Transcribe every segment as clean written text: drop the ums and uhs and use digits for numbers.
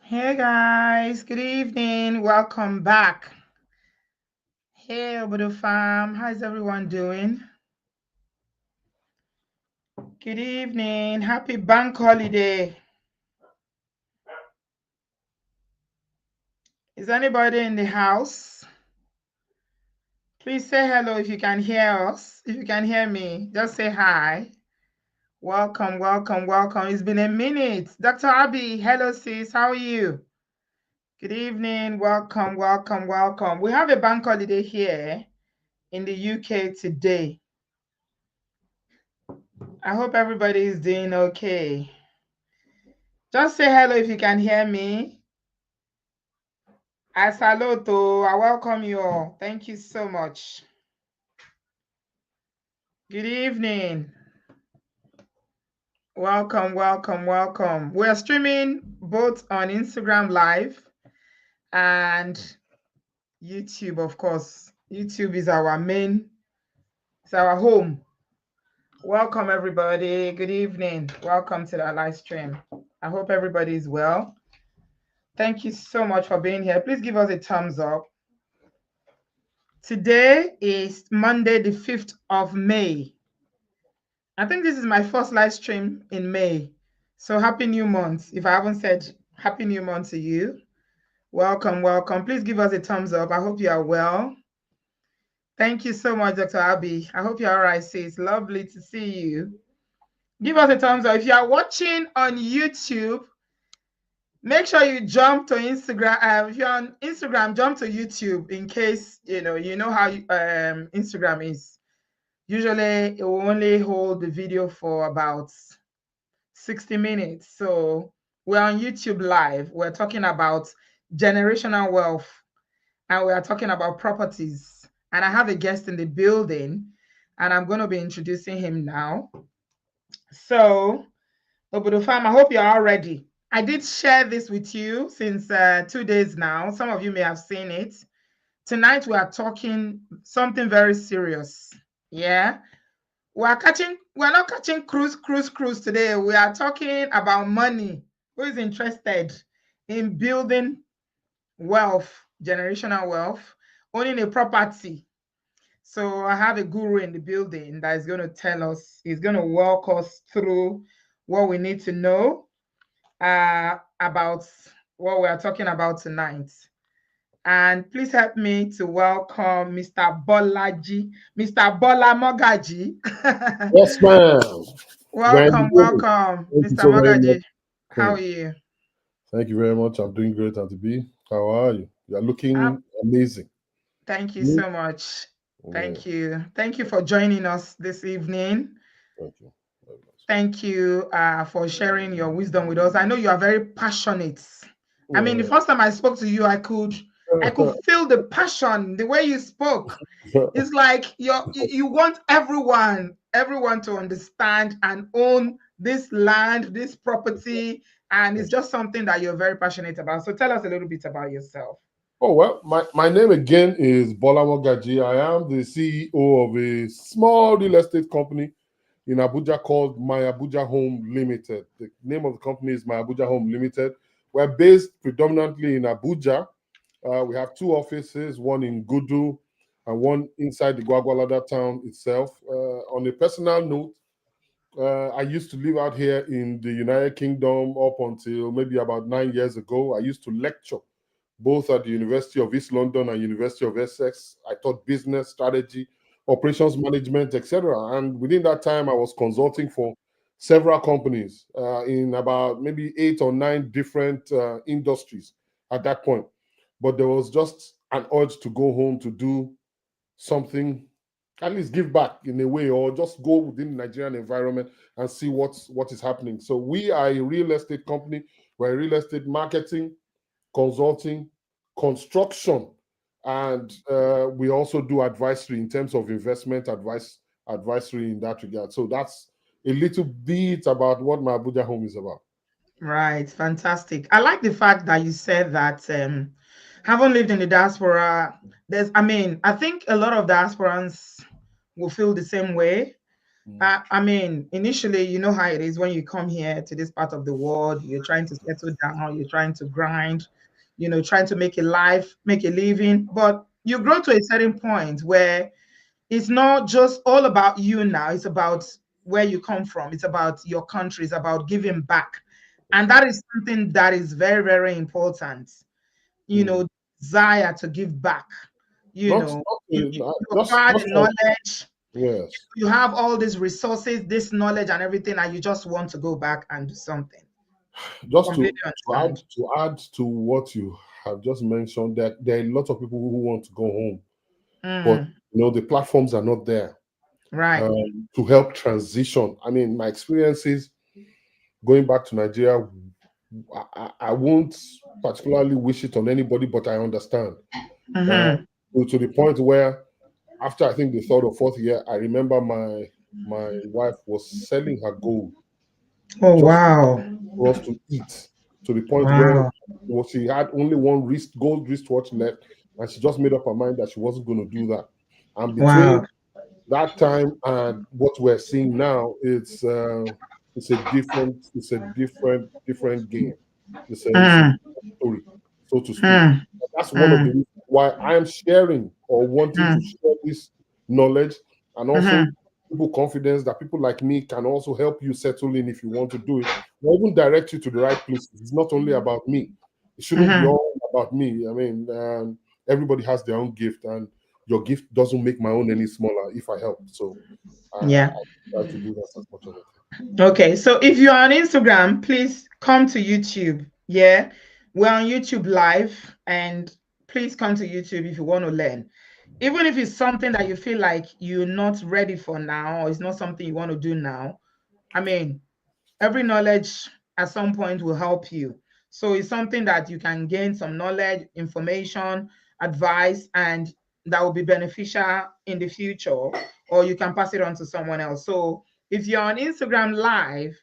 Hey guys, good evening. Welcome back. Hey, Obodo Farm. How's everyone doing? Good evening. Happy bank holiday. Is anybody in the house? Please say hello if you can hear us. If you can hear me, just say hi. Welcome, welcome, welcome. It's been a minute. Dr. Abby, hello sis. How are you? Good evening. Welcome, welcome, welcome. We have a bank holiday here in the UK today. I hope everybody is doing okay. Just say hello if you can hear me. I salute, I welcome you all. Thank you so much. Good evening. Welcome, welcome, welcome. We're streaming both on Instagram Live and YouTube, of course. YouTube is our it's our home. Welcome, everybody. Good evening. Welcome to the live stream. I hope everybody is well. Thank you so much for being here. Please give us a thumbs up. Today is Monday, the 5th of May. I think this is my first live stream in May. So happy new month. If I haven't said happy new month to you, welcome, welcome. Please give us a thumbs up. I hope you are well. Thank you so much, Dr. Abby. I hope you're all right, sis. Lovely to see you. Give us a thumbs up. If you are watching on YouTube, make sure you jump to Instagram. If you're on Instagram, jump to YouTube in case you know how Instagram is. Usually, it will only hold the video for about 60 minutes. So we're on YouTube Live. We're talking about generational wealth and we are talking about properties. And I have a guest in the building and I'm going to be introducing him now. So, Obodo Farm, I hope you're all ready. I did share this with you since 2 days now. Some of you may have seen it. Tonight we are talking something very serious. Yeah. We're not catching cruise today. We are talking about money. Who is interested in building wealth, generational wealth, owning a property? So I have a guru in the building that is going to tell us, he's going to walk us through what we need to know about what we are talking about tonight. And please help me to welcome Mr. Bolaji, Mr. Bola Mogaji. Yes, ma'am. Welcome, welcome, Thank you Mr. so very much, Mogaji. How are Queen. you? Thank you very much. I'm doing great, Auntie B. How are you? You're Um, looking amazing. Thank you Hmm? so much. Yeah, Thank you. Thank you for joining us this evening. thank you very much. Thank you for sharing your wisdom with us. I know you are very passionate. I mean, the Yeah. first time I spoke to you, I could feel the passion, the way you spoke. It's like you want everyone to understand and own this land, this property, and it's just something that you're very passionate about. So tell us a little bit about yourself. Oh, well, my name again is Bola Mogaji. I am the CEO of a small real estate company in Abuja called My Abuja Home Limited. The name of the company is My Abuja Home Limited. We're based predominantly in Abuja. We have two offices, one in Gudu and one inside the Gwagwalada town itself. On a personal note, I used to live out here in the United Kingdom up until maybe about 9 years ago. I used to lecture both at the University of East London and University of Essex. I taught business strategy, operations management, etc. And within that time, I was consulting for several companies in about maybe 8 or 9 different industries at that point. But there was just an urge to go home to do something, at least give back in a way, or just go within the Nigerian environment and see what is happening. So we are a real estate company. We're a real estate marketing, consulting, construction, and we also do advisory in terms of investment advisory in that regard. So that's a little bit about what my Abuja home is about. Right, fantastic. I like the fact that you said that having lived in the diaspora, I think a lot of diasporans will feel the same way. I mean, initially, you know how it is when you come here to this part of the world, you're trying to settle down, you're trying to grind, trying to make a life, make a living. But you grow to a certain point where it's not just all about you now, it's about where you come from, it's about your country, it's about giving back. And that is something that is very, very important, Mm. desire to give back. You Not, know, not, not you acquire just the for, knowledge, yes. you have all these resources, this knowledge and everything, and you just want to go back and do something. Just Completely add understand. to what you have just mentioned, that there are a lot of people who want to go home, but Mm, the platforms are not there right. to help transition. I mean, my experiences going back to Nigeria, I won't particularly wish it on anybody, but I understand. Uh, Mm-hmm. to the point where after I think the third or fourth year, I remember my wife was selling her gold Oh, just wow. for us to eat, to the point where Wow. she had only one gold wristwatch left, and she just made up her mind that she wasn't going to do that. And between Wow. that time and what we're seeing now, it's a different game. It's a Mm, different story, so to speak. mm, That's one of the mm, reasons why I am sharing or wanting to mm, share this knowledge, and also mm, people confidence that people like me can also help you settle in if you want to do it, or even direct you to the right places. It's not only about me. It shouldn't be mm. all about me. I mean, everybody has their own gift, and your gift doesn't make my own any smaller if I help. So Yeah. I try to do that as much as I Okay. So if you're on Instagram, please come to YouTube. Yeah. We're on YouTube live, and please come to YouTube if you want to learn. Even if it's something that you feel like you're not ready for now, or it's not something you want to do now. I mean, every knowledge at some point will help you. So it's something that you can gain some knowledge, information, advice, and that will be beneficial in the future, or you can pass it on to someone else. So if you're on Instagram live,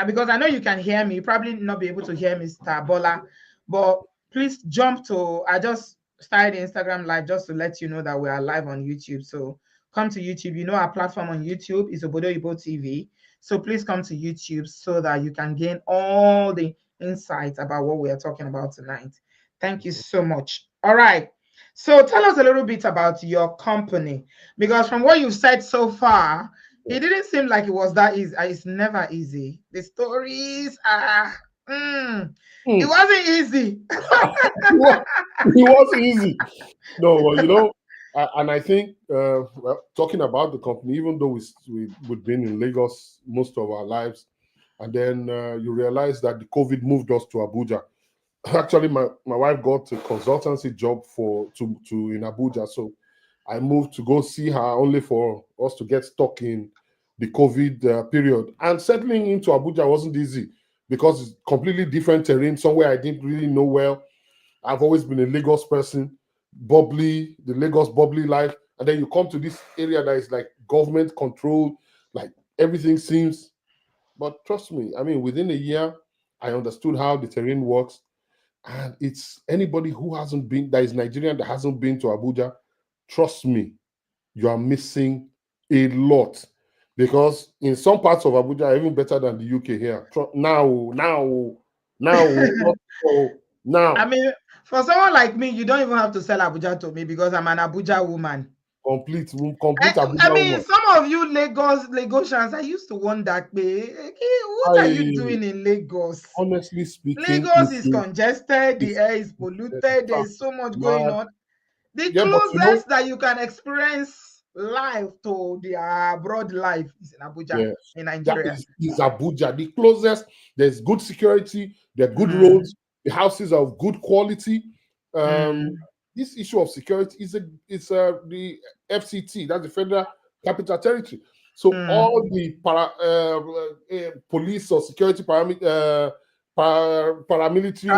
because I know you can hear me, you probably not be able to hear Mr. Bola, but please jump to, I just started Instagram live just to let you know that we are live on YouTube. So come to YouTube. You know our platform on YouTube is Obodo Ibo TV. So please come to YouTube so that you can gain all the insights about what we are talking about tonight. Thank you so much. All right. So tell us a little bit about your company, because from what you've said so far, it can. didn't seem like it was that easy. It's never easy. The stories are, it Hmm. wasn't easy. It was easy. No, well, and I think well, talking about the company, even though we've been in Lagos most of our lives, and then you realize that the COVID moved us to Abuja. Actually, my wife got a consultancy job to in Abuja, so I moved to go see her only for us to get stuck in the COVID period. And settling into Abuja wasn't easy because it's completely different terrain, somewhere I didn't really know well. I've always been a Lagos person, bubbly, the Lagos bubbly life. And then you come to this area that is like government controlled, like everything seems. But trust me, I mean, within a year, I understood how the terrain works. And it's anybody who hasn't been, that is Nigerian, that hasn't been to Abuja, trust me, you are missing a lot. Because in some parts of Abuja are even better than the UK here. Not so, I now. mean, for someone like me, you don't even have to sell Abuja to me because I'm an Abuja woman. Complete I Abuja mean, woman. some of you Lagosians, I used to wonder, what are you I doing in Lagos? honestly speaking, Lagos it is is congested, the it's air is polluted, there's so much going mad. on. The Yeah, but closest that you can experience life to the abroad life is in Abuja, yeah, in that Nigeria. is Abuja. The closest, there's good security, there are good Mm, roads, the houses are of good quality. Um, mm, this issue of security the FCT, that's the Federal Capital Territory. So mm. all the police or security paramilitary,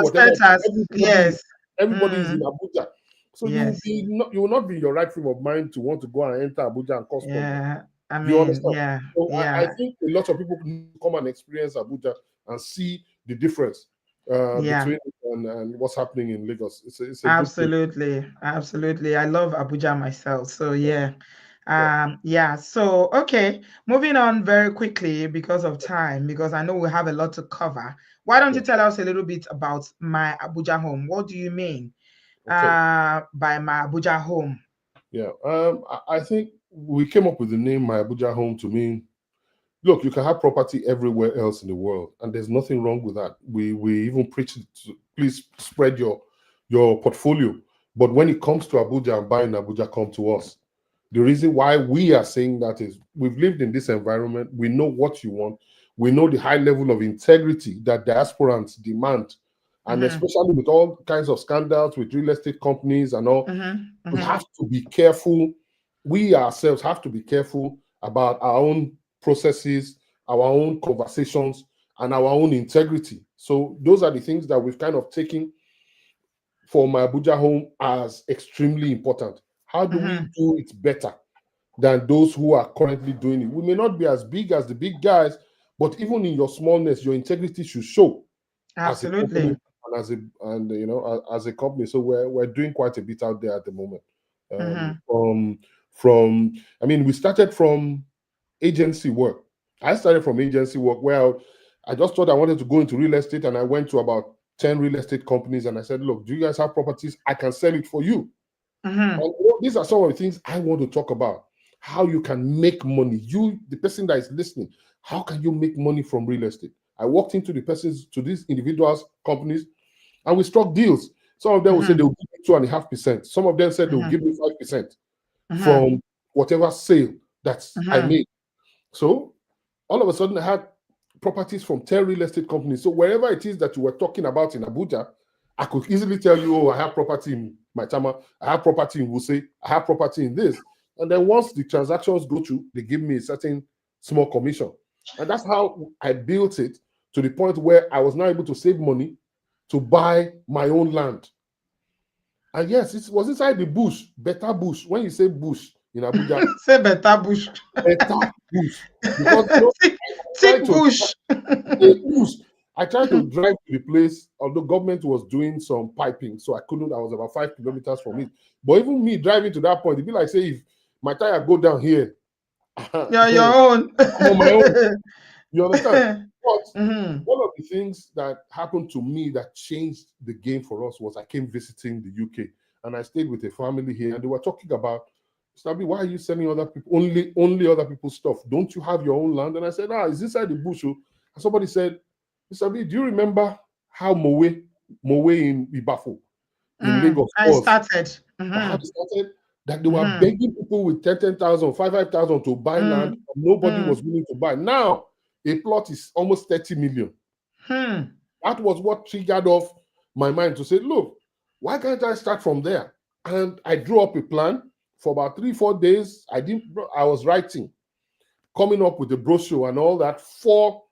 whatever, Status, everybody yes. everybody is in Mm, Abuja. So yes. you will not be in your right frame of mind to want to go and enter Abuja and cause problem. Yeah. I Do you mean, understand? yeah, So I yeah, think a lot of people need to come and experience Abuja and see the difference yeah. between and what's happening in Lagos. It's a good place. Absolutely. Absolutely. I love Abuja myself. So yeah. Yeah, so okay, moving on very quickly because of time, because I know we have a lot to cover. Why don't you Yeah. tell us a little bit about My Abuja Home? What do you mean Okay. by My Abuja Home? Yeah. I think we came up with the name My Abuja Home to mean, look, you can have property everywhere else in the world, and there's nothing wrong with that. We even preach it please spread your portfolio. But when it comes to Abuja and buying Abuja, come to us. The reason why we are saying that is we've lived in this environment. We know what you want. We know the high level of integrity that diasporans demand. And Mm-hmm, especially with all kinds of scandals with real estate companies and all, mm-hmm, we mm-hmm, have to be careful. We ourselves have to be careful about our own processes, our own conversations, and our own integrity. So those are the things that we've kind of taken for My Abuja Home as extremely important. How do we mm-hmm. do it better than those who are currently doing it? We may not be as big as the big guys, but even in your smallness, your integrity should show as a company Absolutely. and as a company. So we're doing quite a bit out there at the moment. Mm-hmm, From I mean, we started from agency work. I started from agency work where I just thought I wanted to go into real estate, and I went to about 10 real estate companies and I said, look, do you guys have properties? I can sell it for you. mm-hmm. And these are some of the things I want to talk about. How you can make money. You, the person that is listening, how can you make money from real estate? I walked into these individuals' companies, and we struck deals. Some of them will say Mm-hmm, they'll give me 2.5%. Some of them said they'll mm-hmm, give me 5% mm-hmm, from whatever sale that I mm-hmm. made. So all of a sudden, I had properties from 10 real estate companies. So wherever it is that you were talking about in Abuja, I could easily tell you, oh, I have property in Maitama, I have property in Wuse, I have property in this. And then once the transactions go through, they give me a certain small commission. And that's how I built it to the point where I was now able to save money to buy my own land. And yes, it was inside the bush, better bush. When you say bush in Abuja, Say better bush. better bush. Because thick, I thick tried to bush. a bush. I tried to drive to the place, although government was doing some piping, so I couldn't. I was about 5 kilometers from it. But even me driving to that point, it'd be like say if my tire go down here, I'm You're your own. on my own. You understand? But Mm-hmm. one of the things that happened to me that changed the game for us was I came visiting the UK and I stayed with a family here, and they were talking about, Stabi, why are you selling other people only other people's stuff? Don't you have your own land? And I said, it's inside the bush. Oh. And somebody said, Stabi, do you remember how Mowe in Ibafo in Lagos I was? started. How Mm-hmm. it started? That they were Mm-hmm. begging people with 10,000, 5,000 to buy land, Mm-hmm. and nobody Mm-hmm. was willing to buy. Now, a plot is almost 30 million. Hmm. That was what triggered off my mind to say, look, why can't I start from there? And I drew up a plan for about 3-4 days. I was writing, coming up with a brochure and all that for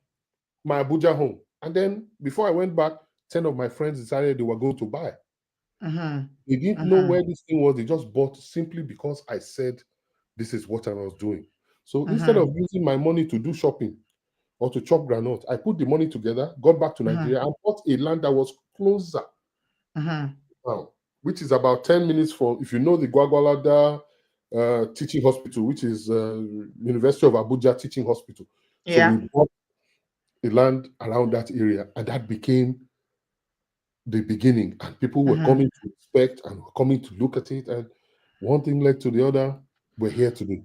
My Abuja Home. And then before I went back, 10 of my friends decided they were going to buy. Mm-hmm. They didn't know Mm-hmm. where this thing was. They just bought simply because I said this is what I was doing. So instead Mm-hmm. of using my money to do shopping or to chop granite, I put the money together, got back to Mm-hmm. Nigeria, and bought a land that was closer Mm-hmm. now, which is about 10 minutes from, if you know the Gwagwalada Teaching Hospital, which is University of Abuja Teaching Hospital. So we Yeah. bought a land around that area, and that became the beginning. And people were Mm-hmm. coming to inspect and were coming to look at it, and one thing led to the other. We're here today.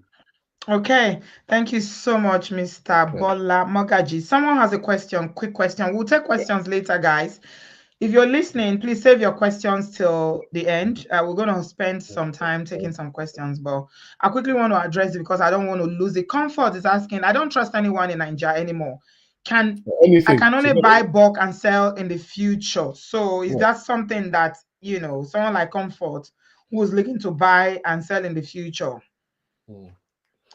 Okay. Thank you so much, Mr. Yeah. Bola Mogaji. Someone has a question, quick question. We'll take questions later, guys. If you're listening, please save your questions till the end. We're going to spend some time taking some questions, but I quickly want to address it because I don't want to lose it. Comfort is asking, I don't trust anyone in Nigeria anymore. I Anything. can only buy bulk and sell in the future. So is Yeah. that something that, someone like Comfort who is looking to buy and sell in the future,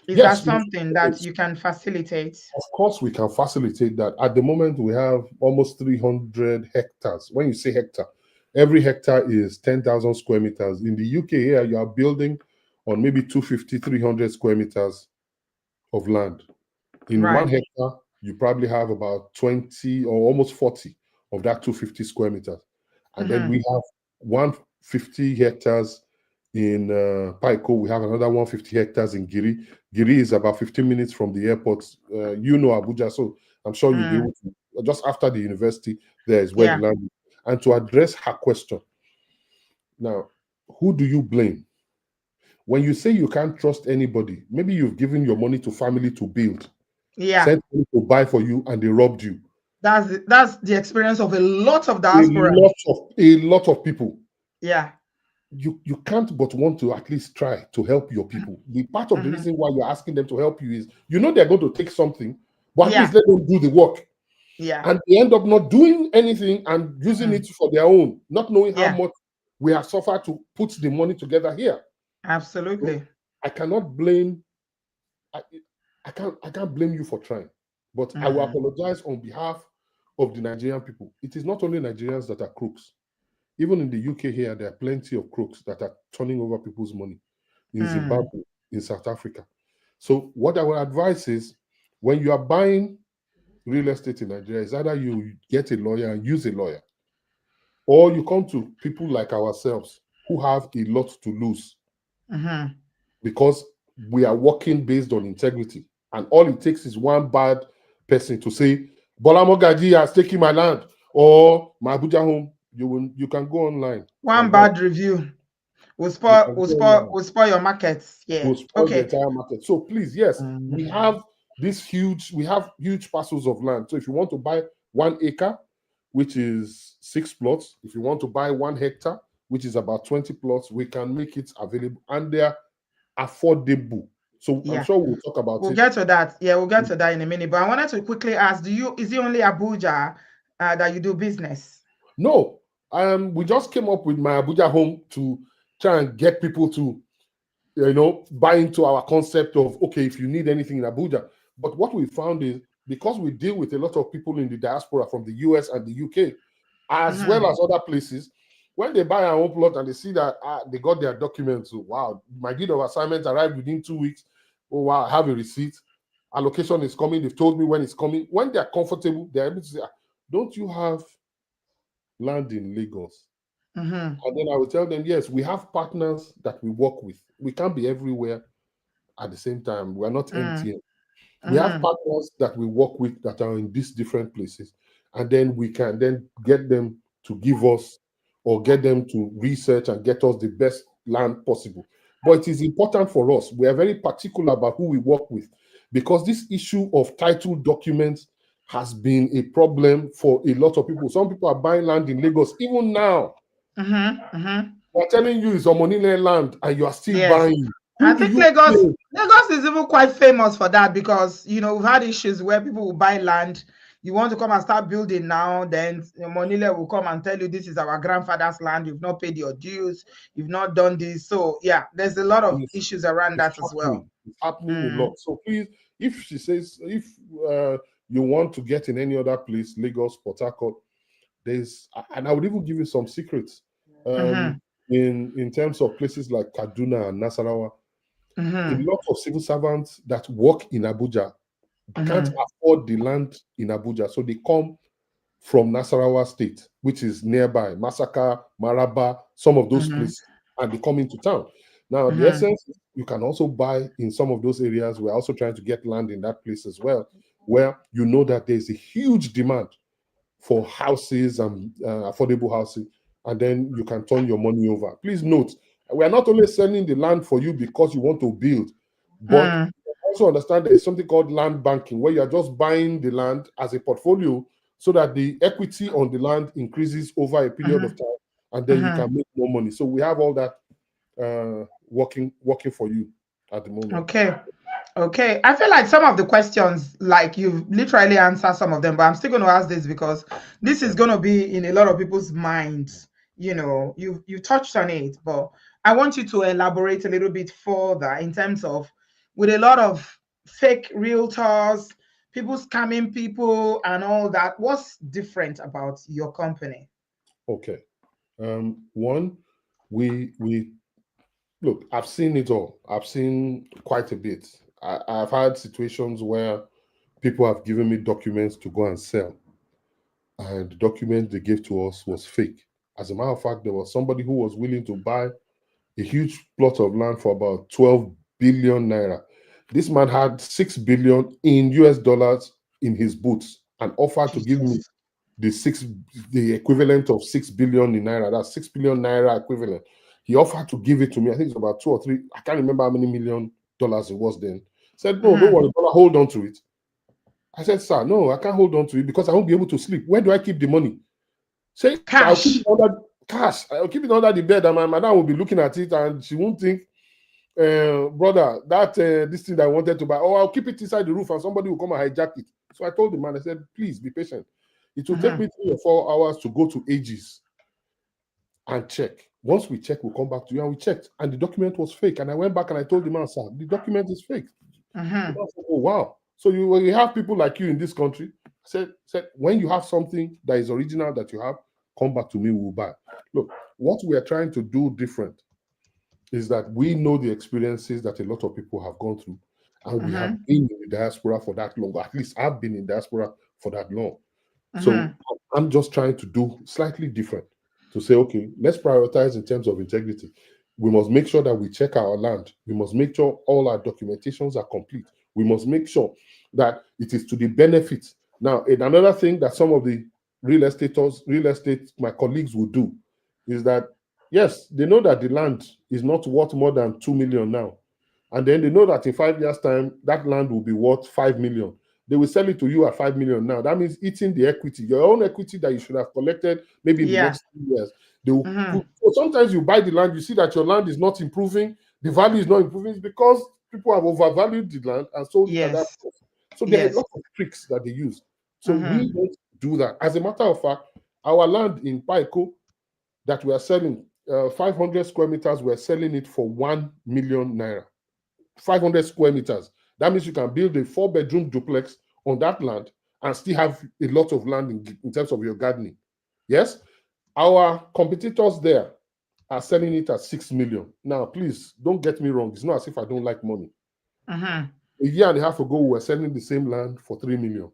is that Yes, something that you can facilitate? of course, we can facilitate that. At the moment, we have almost 300 hectares. When you say hectare, every hectare is 10,000 square meters. In the UK here, you are building on maybe 250, 300 square meters of land. In one Right. hectare, you probably have about 20 or almost 40 of that 250 square meters. And then Mm-hmm. we have 150 hectares In Paiko, we have another 150 hectares in Giri. Giri is about 15 minutes from the airport. You know Abuja, so I'm sure you'll be able to, just after the university, there is where the land is. And to address her question, now, who do you blame? When you say you can't trust anybody, maybe you've given your money to family to build, sent money to buy for you, and they robbed you. That's the experience of a lot of A diaspora. lot of people. Yeah. You can't but want to at least try to help your people. The part of the reason why you're asking them to help you is they're going to take something, but at least let them do the work. Yeah. And they end up not doing anything and using it for their own, not knowing how much we have suffered to put the money together here. Absolutely. So I cannot blame. I can't blame you for trying, but I will apologize on behalf of the Nigerian people. It is not only Nigerians that are crooks. Even in the UK here, there are plenty of crooks that are turning over people's money in Zimbabwe, in South Africa. So what I would advise is, when you are buying real estate in Nigeria, is either you get a lawyer and use a lawyer, or you come to people like ourselves who have a lot to lose, because we are working based on integrity. And all it takes is one bad person to say, Bola Mogaji has taken my land, or my Abuja home. You can go online. One bad review will spoil your markets. Yeah. Will spoil the entire market. So please, yes, we have huge parcels of land. So if you want to buy 1 acre, which is 6 plots, if you want to buy 1 hectare, which is about 20 plots, we can make it available, and they're affordable. So I'm sure we'll talk about it. We'll get to that. Yeah, we'll get to that in a minute. But I wanted to quickly ask, is it only Abuja that you do business? No. We just came up with my Abuja home to try and get people to, buy into our concept of, okay, if you need anything in Abuja. But what we found is, because we deal with a lot of people in the diaspora from the US and the UK, as well as other places, when they buy our own plot and they see that they got their documents, wow, my deed of assignment arrived within 2 weeks. Oh, wow, I have a receipt. Allocation is coming. They've told me when it's coming. When they're comfortable, they're able to say, don't you have land in Lagos? And then I will tell them, yes, we have partners that we work with. We can't be everywhere at the same time. We're not MTN. We have partners that we work with that are in these different places. And then we can then get them to give us, or get them to research and get us the best land possible. But it is important for us. We are very particular about who we work with, because this issue of title documents has been a problem for a lot of people. Some people are buying land in Lagos even now. We're telling you it's Omonile land and you are still buying. I think Lagos is even quite famous for that, because we've had issues where people will buy land. You want to come and start building now, then Omonile will come and tell you, this is our grandfather's land. You've not paid your dues. You've not done this. So yeah, there's a lot of issues around that as well. It's happening a lot. So please, if she says, if you want to get in any other place, Lagos, Port Harcourt, and I would even give you some secrets. In terms of places like Kaduna and Nasarawa, a lot of civil servants that work in Abuja can't afford the land in Abuja, so they come from Nasarawa State, which is nearby, Masaka, Maraba, some of those places, and they come into town. Now, the essence, you can also buy in some of those areas. We're also trying to get land in that place as well, where that there's a huge demand for houses and affordable housing, and then you can turn your money over. Please note, we are not only selling the land for you because you want to build, but also understand there is something called land banking, where you are just buying the land as a portfolio so that the equity on the land increases over a period of time, and then you can make more money. So we have all that working for you at the moment. Okay. I feel like some of the questions, like you've literally answered some of them, but I'm still going to ask this because this is going to be in a lot of people's minds. You touched on it, but I want you to elaborate a little bit further in terms of, with a lot of fake realtors, people scamming people and all that, what's different about your company? Okay. One, we look, I've seen it all. I've seen quite a bit. I've had situations where people have given me documents to go and sell, and the document they gave to us was fake. As a matter of fact, there was somebody who was willing to buy a huge plot of land for about 12 billion naira. This man had 6 billion in US dollars in his boots and offered to give me Jesus. the equivalent of 6 billion in naira. That's 6 billion naira equivalent. He offered to give it to me. I think it's about 2 or 3. I can't remember how many million dollars it was then. Said, no, don't worry, brother, hold on to it. I said, sir, no, I can't hold on to it because I won't be able to sleep. Where do I keep the money? Say, I'll keep Cash. it under cash. I'll keep it under the bed, and my madam will be looking at it, and she won't think, brother, that this thing that I wanted to buy, oh, I'll keep it inside the roof, and somebody will come and hijack it. So I told the man, I said, please be patient. It will take me 3 or 4 hours to go to Aegis and check. Once we check, we'll come back to you. And we checked, and the document was fake. And I went back and I told the man, sir, the document is fake. The man said, oh, wow. So you have people like you in this country. Said, when you have something that is original that you have, come back to me, we'll buy. Look, what we are trying to do different is that we know the experiences that a lot of people have gone through, and we have been in the diaspora for that long. At least I've been in diaspora for that long. So I'm just trying to do slightly different to say, okay, let's prioritize in terms of integrity. We must make sure that we check our land. We must make sure all our documentations are complete. We must make sure that it is to the benefit. Now, another thing that some of the real estate, my colleagues will do is that, yes, they know that the land is not worth more than 2 million now. And then they know that in 5 years' time, that land will be worth 5 million. They will sell it to you at 5 million now. That means eating the equity, your own equity that you should have collected maybe in the next 2 years. They will so sometimes you buy the land, you see that your land is not improving, the value is not improving. It's because people have overvalued the land and sold it at that price. So there are a lot of tricks that they use. So we don't do that. As a matter of fact, our land in Paiko that we are selling, 500 square meters, we're selling it for 1 million naira. 500 square meters. That means you can build a 4-bedroom duplex on that land and still have a lot of land in terms of your gardening. Yes, our competitors there are selling it at 6 million. Now, please don't get me wrong. It's not as if I don't like money. A year and a half ago, we were selling the same land for 3 million.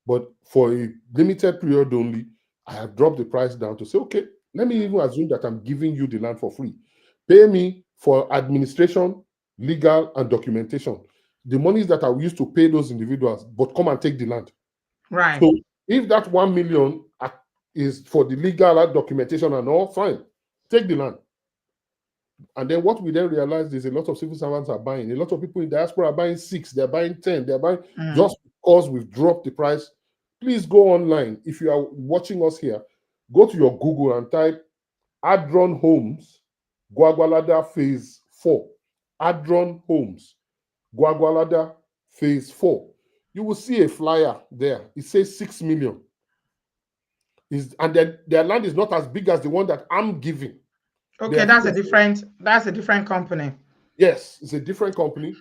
But for a limited period only, I have dropped the price down to say, okay, let me even assume that I'm giving you the land for free. Pay me for administration, legal, and documentation. The monies that I used to pay those individuals, but come and take the land. Right. So if that 1 million is for the legal documentation and all, fine, take the land. And then what we then realized is a lot of civil servants are buying. A lot of people in diaspora are buying 6, they're buying 10, they're buying just because we've dropped the price. Please go online. If you are watching us here, go to your Google and type Adron Homes, Gwagwalada Phase 4. Adron Homes, Gwagwalada Phase 4. You will see a flyer there. It says 6 million. And then their land is not as big as the one that I'm giving. Okay, that's a different company. Yes, it's a different company,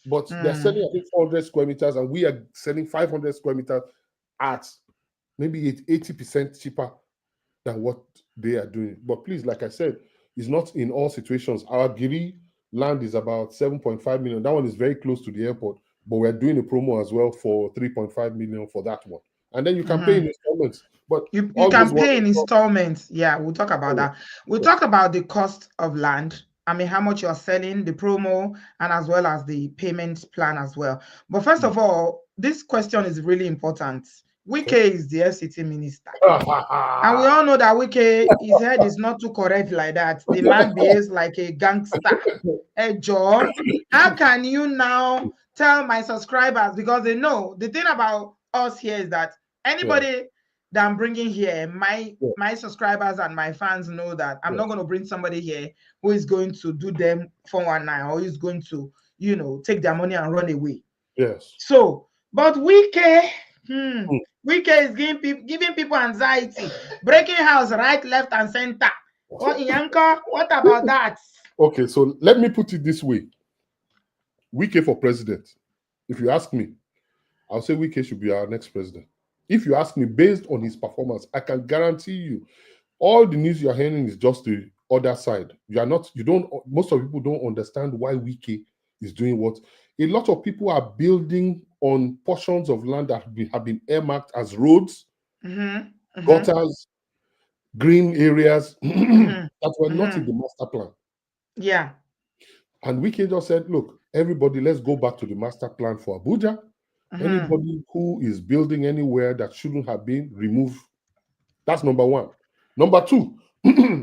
but they're selling, I think, 400 square meters, and we are selling 500 square meters at maybe 80% cheaper than what they are doing. But please, like I said, it's not in all situations. Our Giri land is about 7.5 million. That one is very close to the airport, but we're doing a promo as well for 3.5 million for that one. And then you can pay in installments. But you can pay in installments. Yeah, we'll talk about that. We'll talk about the cost of land. I mean, how much you're selling, the promo, and as well as the payment plan as well. But first of all, this question is really important. Wike is the FCT minister. And we all know that Wike, his head is not too correct like that. The man behaves like a gangster. Hey, Joe, how can you now tell my subscribers? Because they know the thing about us here is that anybody that I'm bringing here, my subscribers and my fans know that I'm not going to bring somebody here who is going to do them 419 or is going to, take their money and run away. Yes. So, but Wike, Wike is giving people anxiety, breaking house right, left, and center. What, Iyanka? What about that? Okay, so let me put it this way. Wike for president. If you ask me, I'll say Wike should be our next president. If you ask me based on his performance, I can guarantee you all the news you're hearing is just the other side. Most of people don't understand why Wike is doing what. A lot of people are building on portions of land that have been earmarked as roads, gutters. green areas Mhm. that were not in Mhm. the master plan. Yeah. And Wike just said, look, everybody, let's go back to the master plan for Abuja. Mhm. Anybody who is building anywhere that shouldn't have been removed. That's number one. Number two,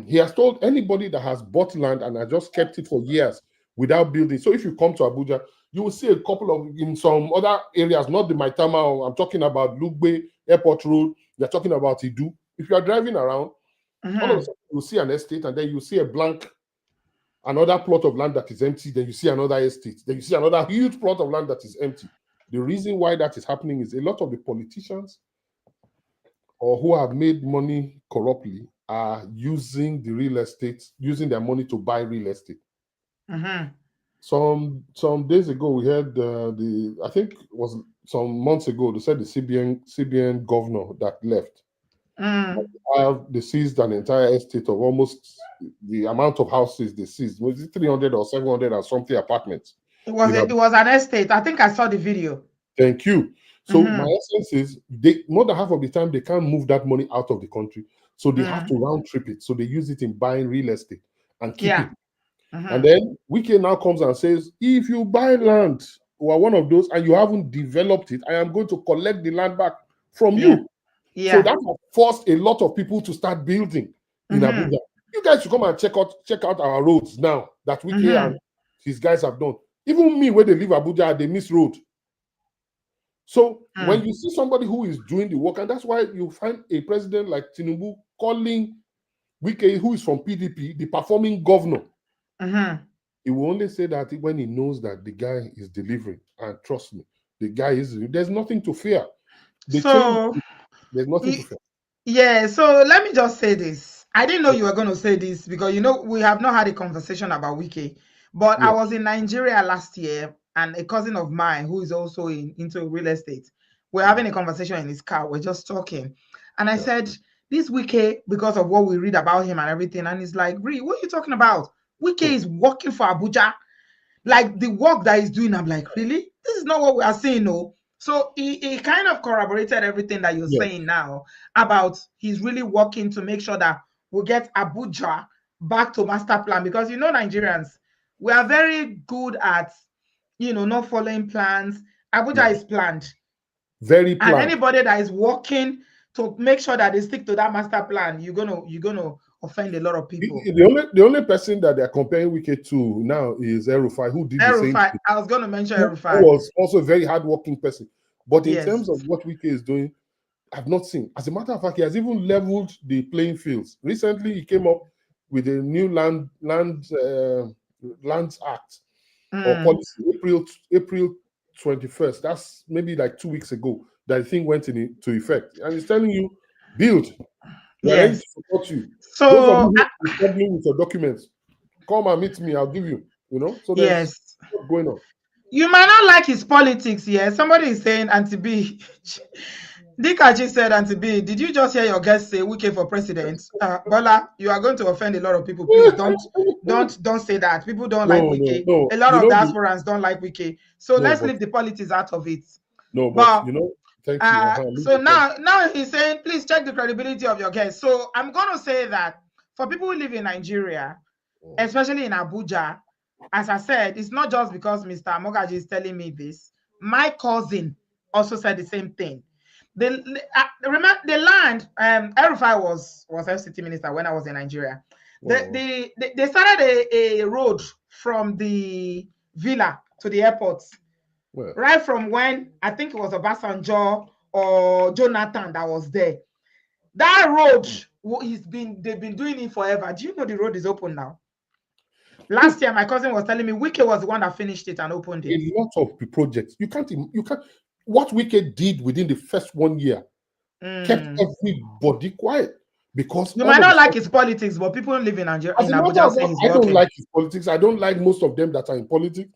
he has told anybody that has bought land and has just kept it for years without building. So if you come to Abuja, you will see a couple of, in some other areas, not the Maitama, I'm talking about Lugbe, Airport Road, you're talking about Idu. If you are driving around, all of a Mhm. sudden you'll see an estate and then you see a blank, another plot of land that is empty, then you see another estate, then you see another huge plot of land that is empty. The reason why that is happening is a lot of the politicians or who have made money corruptly are using the real estate, using their money to buy real estate. Mhm. Some days ago, we heard I think it was some months ago, they said the CBN governor that left. Mm. They seized an entire estate of almost the amount of houses they seized. Was it 300 or 700 and something apartments? It was an estate. I think I saw the video. Thank you. So my Mhm. essence is they more than half of the time they can't move that money out of the country. So they have Mm. to round trip it. So they use it in buying real estate and keep Yeah. it. And Mhm. then Wike now comes and says, if you buy land or one of those and you haven't developed it, I am going to collect the land back from Yeah. you. So Yeah. that has forced a lot of people to start building in Mhm. Abuja. You guys should come and check out our roads now that Wike and Mhm. his guys have done. Even me, where they live Abuja, they miss road. So when Mm. you see somebody who is doing the work, and that's why you find a president like Tinubu calling Wike, who is from PDP, the performing governor. Mhm. He will only say that when he knows that the guy is delivering. And trust me, the guy is. There's nothing to fear. The change. So, There's nothing to y- fear. yeah, so let me just say this. I didn't know you were going to say this because we have not had a conversation about Wiki. But I Yeah. was in Nigeria last year, and a cousin of mine who is also into real estate, we're having a conversation in his car. We're just talking. And I Yeah. said, this Wiki, because of what we read about him and everything, and he's like, Ree, what are you talking about? Wiki is working for Abuja. Like the work that he's doing, I'm like, really? This is not what we are saying, no. So he kind of corroborated everything that you're Yeah. saying now about he's really working to make sure that we get Abuja back to master plan, because Nigerians, we are very good at not following plans. Yeah. Abuja is planned, Very and planned. anybody that is working to make sure that they stick to that master plan, you're gonna offend a lot of people. The only person that they're comparing Wike to now is El-Rufai, who did the same Erufai, thing, I was gonna mention who Erufai. was also a very hardworking person. But in Yes. terms of what Wike is doing, I've not seen. As a matter of fact, he has even leveled the playing fields. Recently, he came up with a new lands act or Mm. policy, April 21st. That's maybe like 2 weeks ago that the thing went into effect, and it's telling you, build. We are ready Yes. to support you. Those of So you who are struggling with your documents, come and meet me. I'll give you. So there's yes, what's going on. you might not like his politics. Yes, somebody is saying Auntie B. Dikaji said, Auntie B, did you just hear your guest say Wike for president? Bola, you are going to offend a lot of people. Please don't say that. People don't like No, no, Wike. no. A lot of diasporans don't like Wike. So No, let's but leave the politics out of it. no, but But thank you. so now he's saying, please check the credibility of your guest. So I'm going to say that for people who live in Nigeria, especially in Abuja, as I said, it's not just because Mr. Mogaji is telling me this. My cousin also said the same thing. Remember the land. El-Rufai was FCT minister when I was in Nigeria. They started a road from the villa to the airport, right from when I think it was Obasanjo or Jonathan that was there. That road, they've been doing it forever. Do you know the road is open now? Last year, my cousin was telling me Wike was the one that finished it and opened it. A lot of the projects you can't. What Wike did within the first 1 year kept everybody quiet because You all might of a not like sudden, his politics, but people live in Nigeria, as in a matter Abuja, of say fact, he's I don't working. like his politics. I don't like most of them that are in politics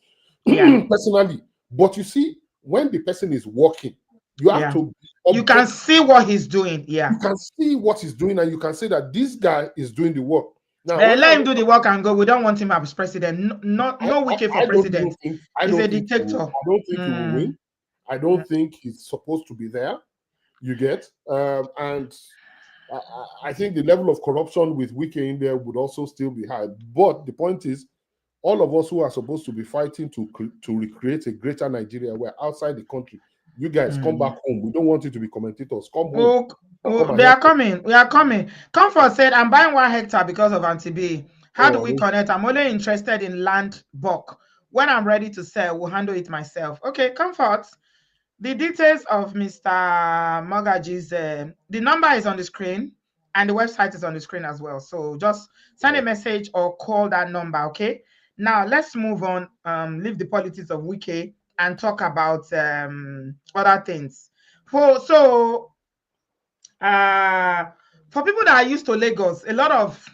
Yeah, personally. But you see, when the person is working, you have yeah. to be You can objective. see what he's doing. Yeah. You can see what he's doing, and you can say that this guy is doing the work. Now, when I Let him went, do the work and go. We don't want him as president. No Wike for I don't even president. think He's a dictator. I don't think he will win. I don't think he's supposed to be there. You get and I think the level of corruption with Wike in there would also still be high. But the point is, all of us who are supposed to be fighting to recreate a greater Nigeria, we're outside the country. You guys come back home. We don't want you to be commentators. Come home. They are coming. We are coming. Comfort said, I'm buying 1 hectare because of Auntie B. How do we connect? I'm only interested in land bulk. When I'm ready to sell, we'll handle it myself. Okay, Comfort. The details of Mr. Mogaji's, the number is on the screen and the website is on the screen as well. So just send a message or call that number, okay? Now, let's move on, leave the politics of Wike and talk about other things. For people that are used to Lagos, a lot of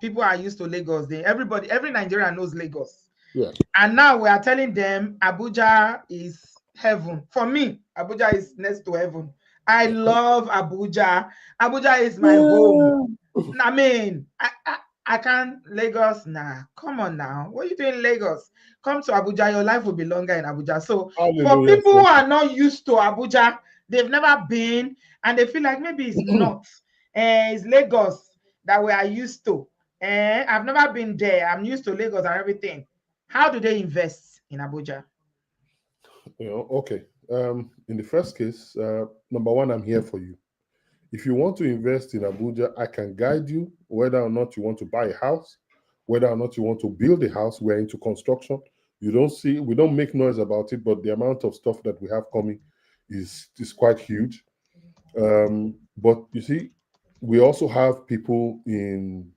people are used to Lagos. Every Nigerian knows Lagos. Yeah. And now we are telling them Abuja is heaven. For me, Abuja is next to heaven. I love Abuja. Abuja is my home. I mean, I can't Lagos now. Come on now. What are you doing in Lagos? Come to Abuja. Your life will be longer in Abuja. So for people who are not used to Abuja, they've never been, and they feel like maybe it's not. It's Lagos that we are used to. I've never been there. I'm used to Lagos and everything. How do they invest in Abuja? Okay. In the first case, number one, I'm here for you. If you want to invest in Abuja, I can guide you whether or not you want to buy a house, whether or not you want to build a house. We're into construction. We don't make noise about it, but the amount of stuff that we have coming is quite huge. But you see, we also have people in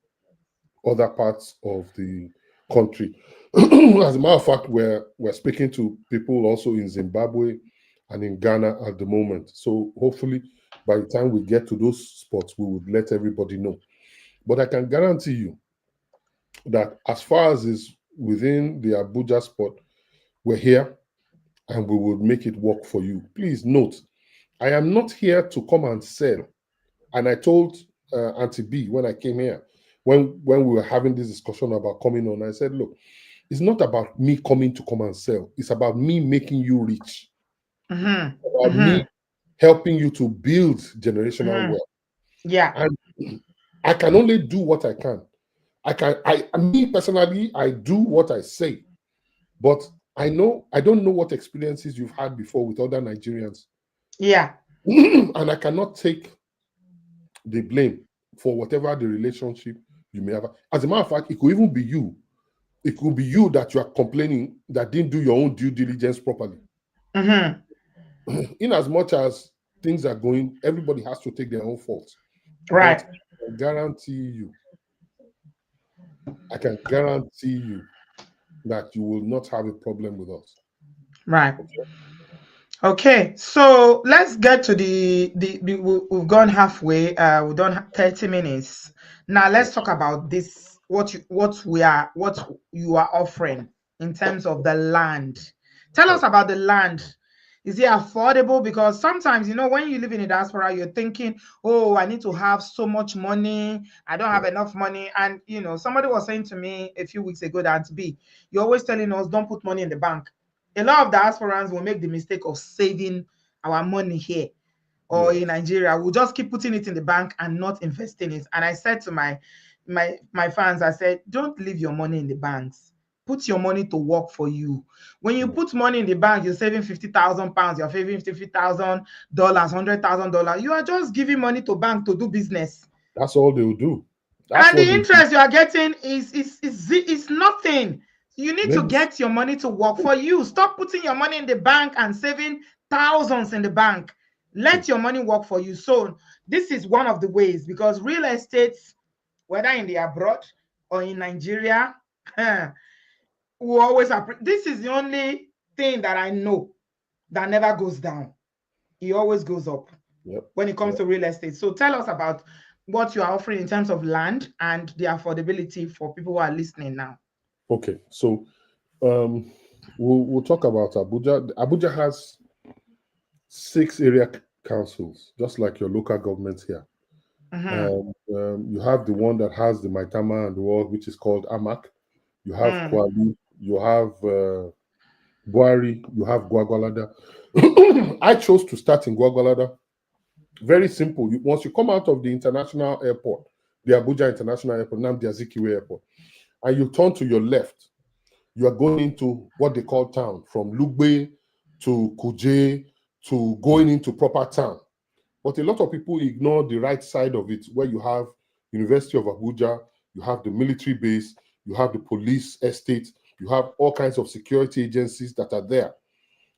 other parts of the country. As a matter of fact, we're speaking to people also in Zimbabwe and in Ghana at the moment. So hopefully by the time we get to those spots, we would let everybody know. But I can guarantee you that as far as is within the Abuja spot, we're here and we will make it work for you. Please note, I am not here to come and sell. And I told Auntie B when I came here, when we were having this discussion about coming on, I said, look, it's not about me coming to come and sell. It's about me making you rich. About me helping you to build generational wealth. Yeah. And I can only do what I can. Me personally, I do what I say. But I don't know what experiences you've had before with other Nigerians. Yeah. And I cannot take the blame for whatever the relationship you may have. As a matter of fact, it could even be you. It could be you that you are complaining that didn't do your own due diligence properly. In as much as things are going, everybody has to take their own faults. Right. But I can guarantee you that you will not have a problem with us. Right. Okay, so let's get to we've gone halfway. We've done 30 minutes. Now let's talk about this, what you are offering in terms of the land. Tell us about the land. Is it affordable? Because sometimes, when you live in a diaspora, you're thinking, oh, I need to have so much money. I don't have enough money. And, somebody was saying to me a few weeks ago that, B, you're always telling us, don't put money in the bank. A lot of diasporans will make the mistake of saving our money here or in Nigeria. We'll just keep putting it in the bank and not investing it. And I said to my fans, I said, don't leave your money in the banks. Put your money to work for you. When you put money in the bank, you're saving 50,000 pounds, you're saving $50,000, $100,000. You are just giving money to bank to do business. That's all they will do. And the interest you are getting is nothing. You need to get your money to work for you. Stop putting your money in the bank and saving thousands in the bank. Let your money work for you. So this is one of the ways, because real estate, whether in the abroad or in Nigeria, will always this is the only thing that I know that never goes down. It always goes up when it comes to real estate. So tell us about what you are offering in terms of land and the affordability for people who are listening now. Okay, so we'll talk about Abuja. Abuja has 6 area councils, just like your local government here. You have the one that has the Maitama and the world, which is called Amak. You have Kwali, you have Buari, you have Gwagwalada. I chose to start in Gwagwalada Very simple. Once you come out of the international airport, the Abuja International Airport, Nnamdi Azikiwe Airport, and you turn to your left, you are going into what they call town, from Lugbe to Kuje to going into proper town. But a lot of people ignore the right side of it, where you have University of Abuja, you have the military base, you have the police estate, you have all kinds of security agencies that are there.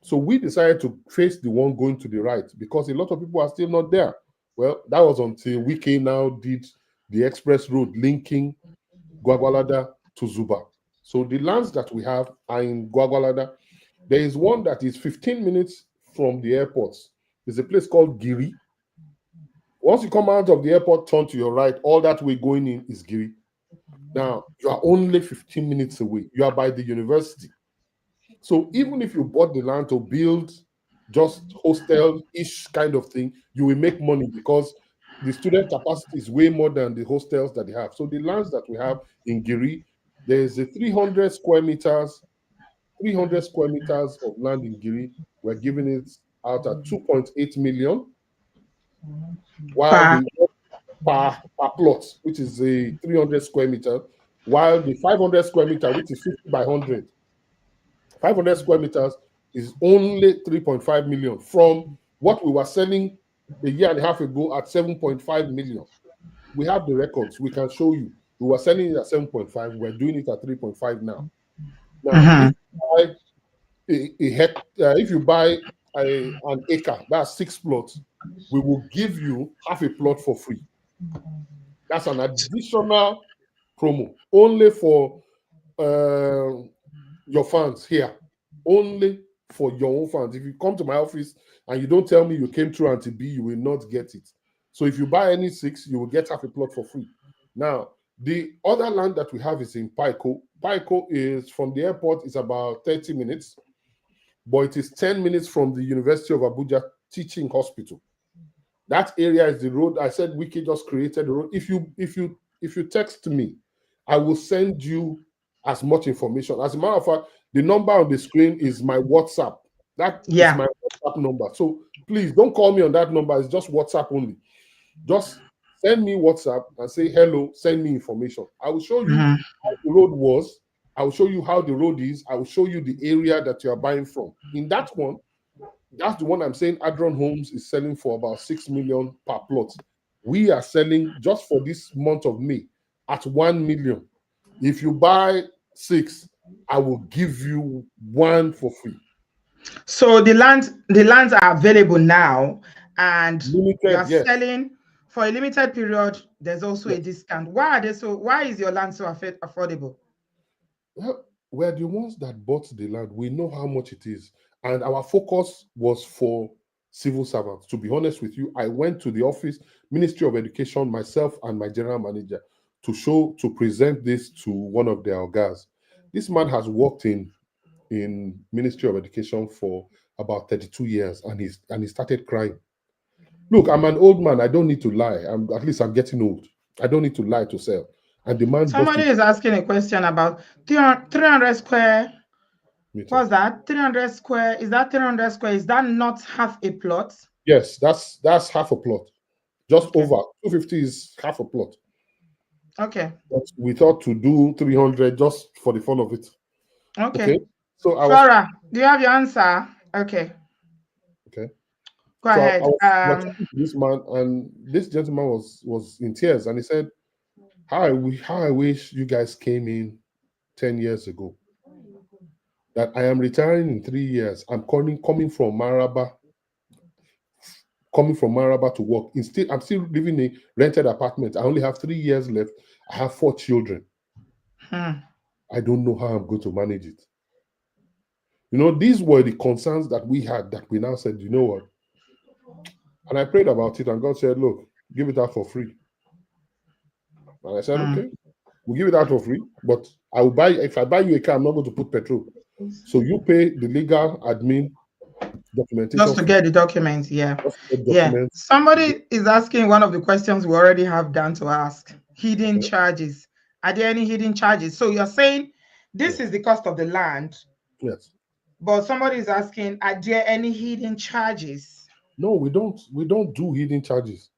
So we decided to face the one going to the right because a lot of people are still not there. Well, that was until Wike now did the express road linking Gwagwalada to Zuba. So the lands that we have are in Gwagwalada. There is one that is 15 minutes from the airport. There's a place called Giri. Once you come out of the airport, turn to your right, all that way going in is Giri. Now, you are only 15 minutes away. You are by the university. So even if you bought the land to build just hostel-ish kind of thing, you will make money because the student capacity is way more than the hostels that they have. So the lands that we have in Giri, there is a 300 square meters of land in Giri. We're giving it out at 2.8 million, while the per plot, which is a 300 square meter, while the 500 square meter, which is 50 by 100, 500 square meters is only 3.5 million from what we were selling a year and a half ago at 7.5 million. We have the records. We can show you. We were selling it at 7.5. We're doing it at 3.5 now. Now, if you buy an acre, that's 6 plots, we will give you half a plot for free. That's an additional promo only for your fans here, only for your own fans. If you come to my office and you don't tell me you came through Auntie B, you will not get it. So if you buy any 6, you will get half a plot for free. Now, the other land that we have is in Paiko. Paiko is from the airport, is about 30 minutes, but it is 10 minutes from the University of Abuja Teaching Hospital. That area is the road. I said Wiki just created the road. If you text me, I will send you as much information. As a matter of fact, the number on the screen is my WhatsApp. That is my WhatsApp number. So please don't call me on that number. It's just WhatsApp only. Just send me WhatsApp and say hello, send me information. I will show you how the road was. I will show you how the road is. I will show you the area that you are buying from. In that one, that's the one I'm saying Adron Homes is selling for about 6 million per plot. We are selling just for this month of May at 1 million. If you buy 6, I will give you 1 for free. So the lands are available now, and limited, you are selling for a limited period. There's also a discount. Why is your land so affordable? Well, we're the ones that bought the land. We know how much it is. And our focus was for civil servants. To be honest with you, I went to the office, Ministry of Education, myself and my general manager, to present this to one of their guys. This man has worked in Ministry of Education for about 32 years, and he started crying. Look, I'm an old man. I don't need to lie. At least I'm getting old. I don't need to lie to sell. And the man. Somebody is asking a question about 300 square. What's that? 300 square. Is that 300 square? Is that not half a plot? Yes, that's half a plot. Just over 250 is half a plot. Okay. But we thought to do 300 just for the fun of it. Okay. So Flora, do you have your answer? Okay. Okay. Go ahead. I was this man, and this gentleman was in tears, and he said, how I wish you guys came in 10 years ago. That I am retiring in 3 years. I'm coming from Maraba. Coming from Maraba to work. I'm still living in a rented apartment. I only have 3 years left. I have 4 children. I don't know how I'm going to manage it. You know, these were the concerns that we had, that we now said, you know what? And I prayed about it, and God said, look, give it out for free. And I said, okay, we'll give it out for free, but I will buy. If I buy you a car, I'm not going to put petrol. So you pay the legal admin documentation. Just to get the documents, yeah. Somebody is asking one of the questions we already have done to ask. Hidden charges. Are there any hidden charges? So you're saying this is the cost of the land. Yes. But somebody is asking, are there any hidden charges? No, we don't. We don't do hidden charges.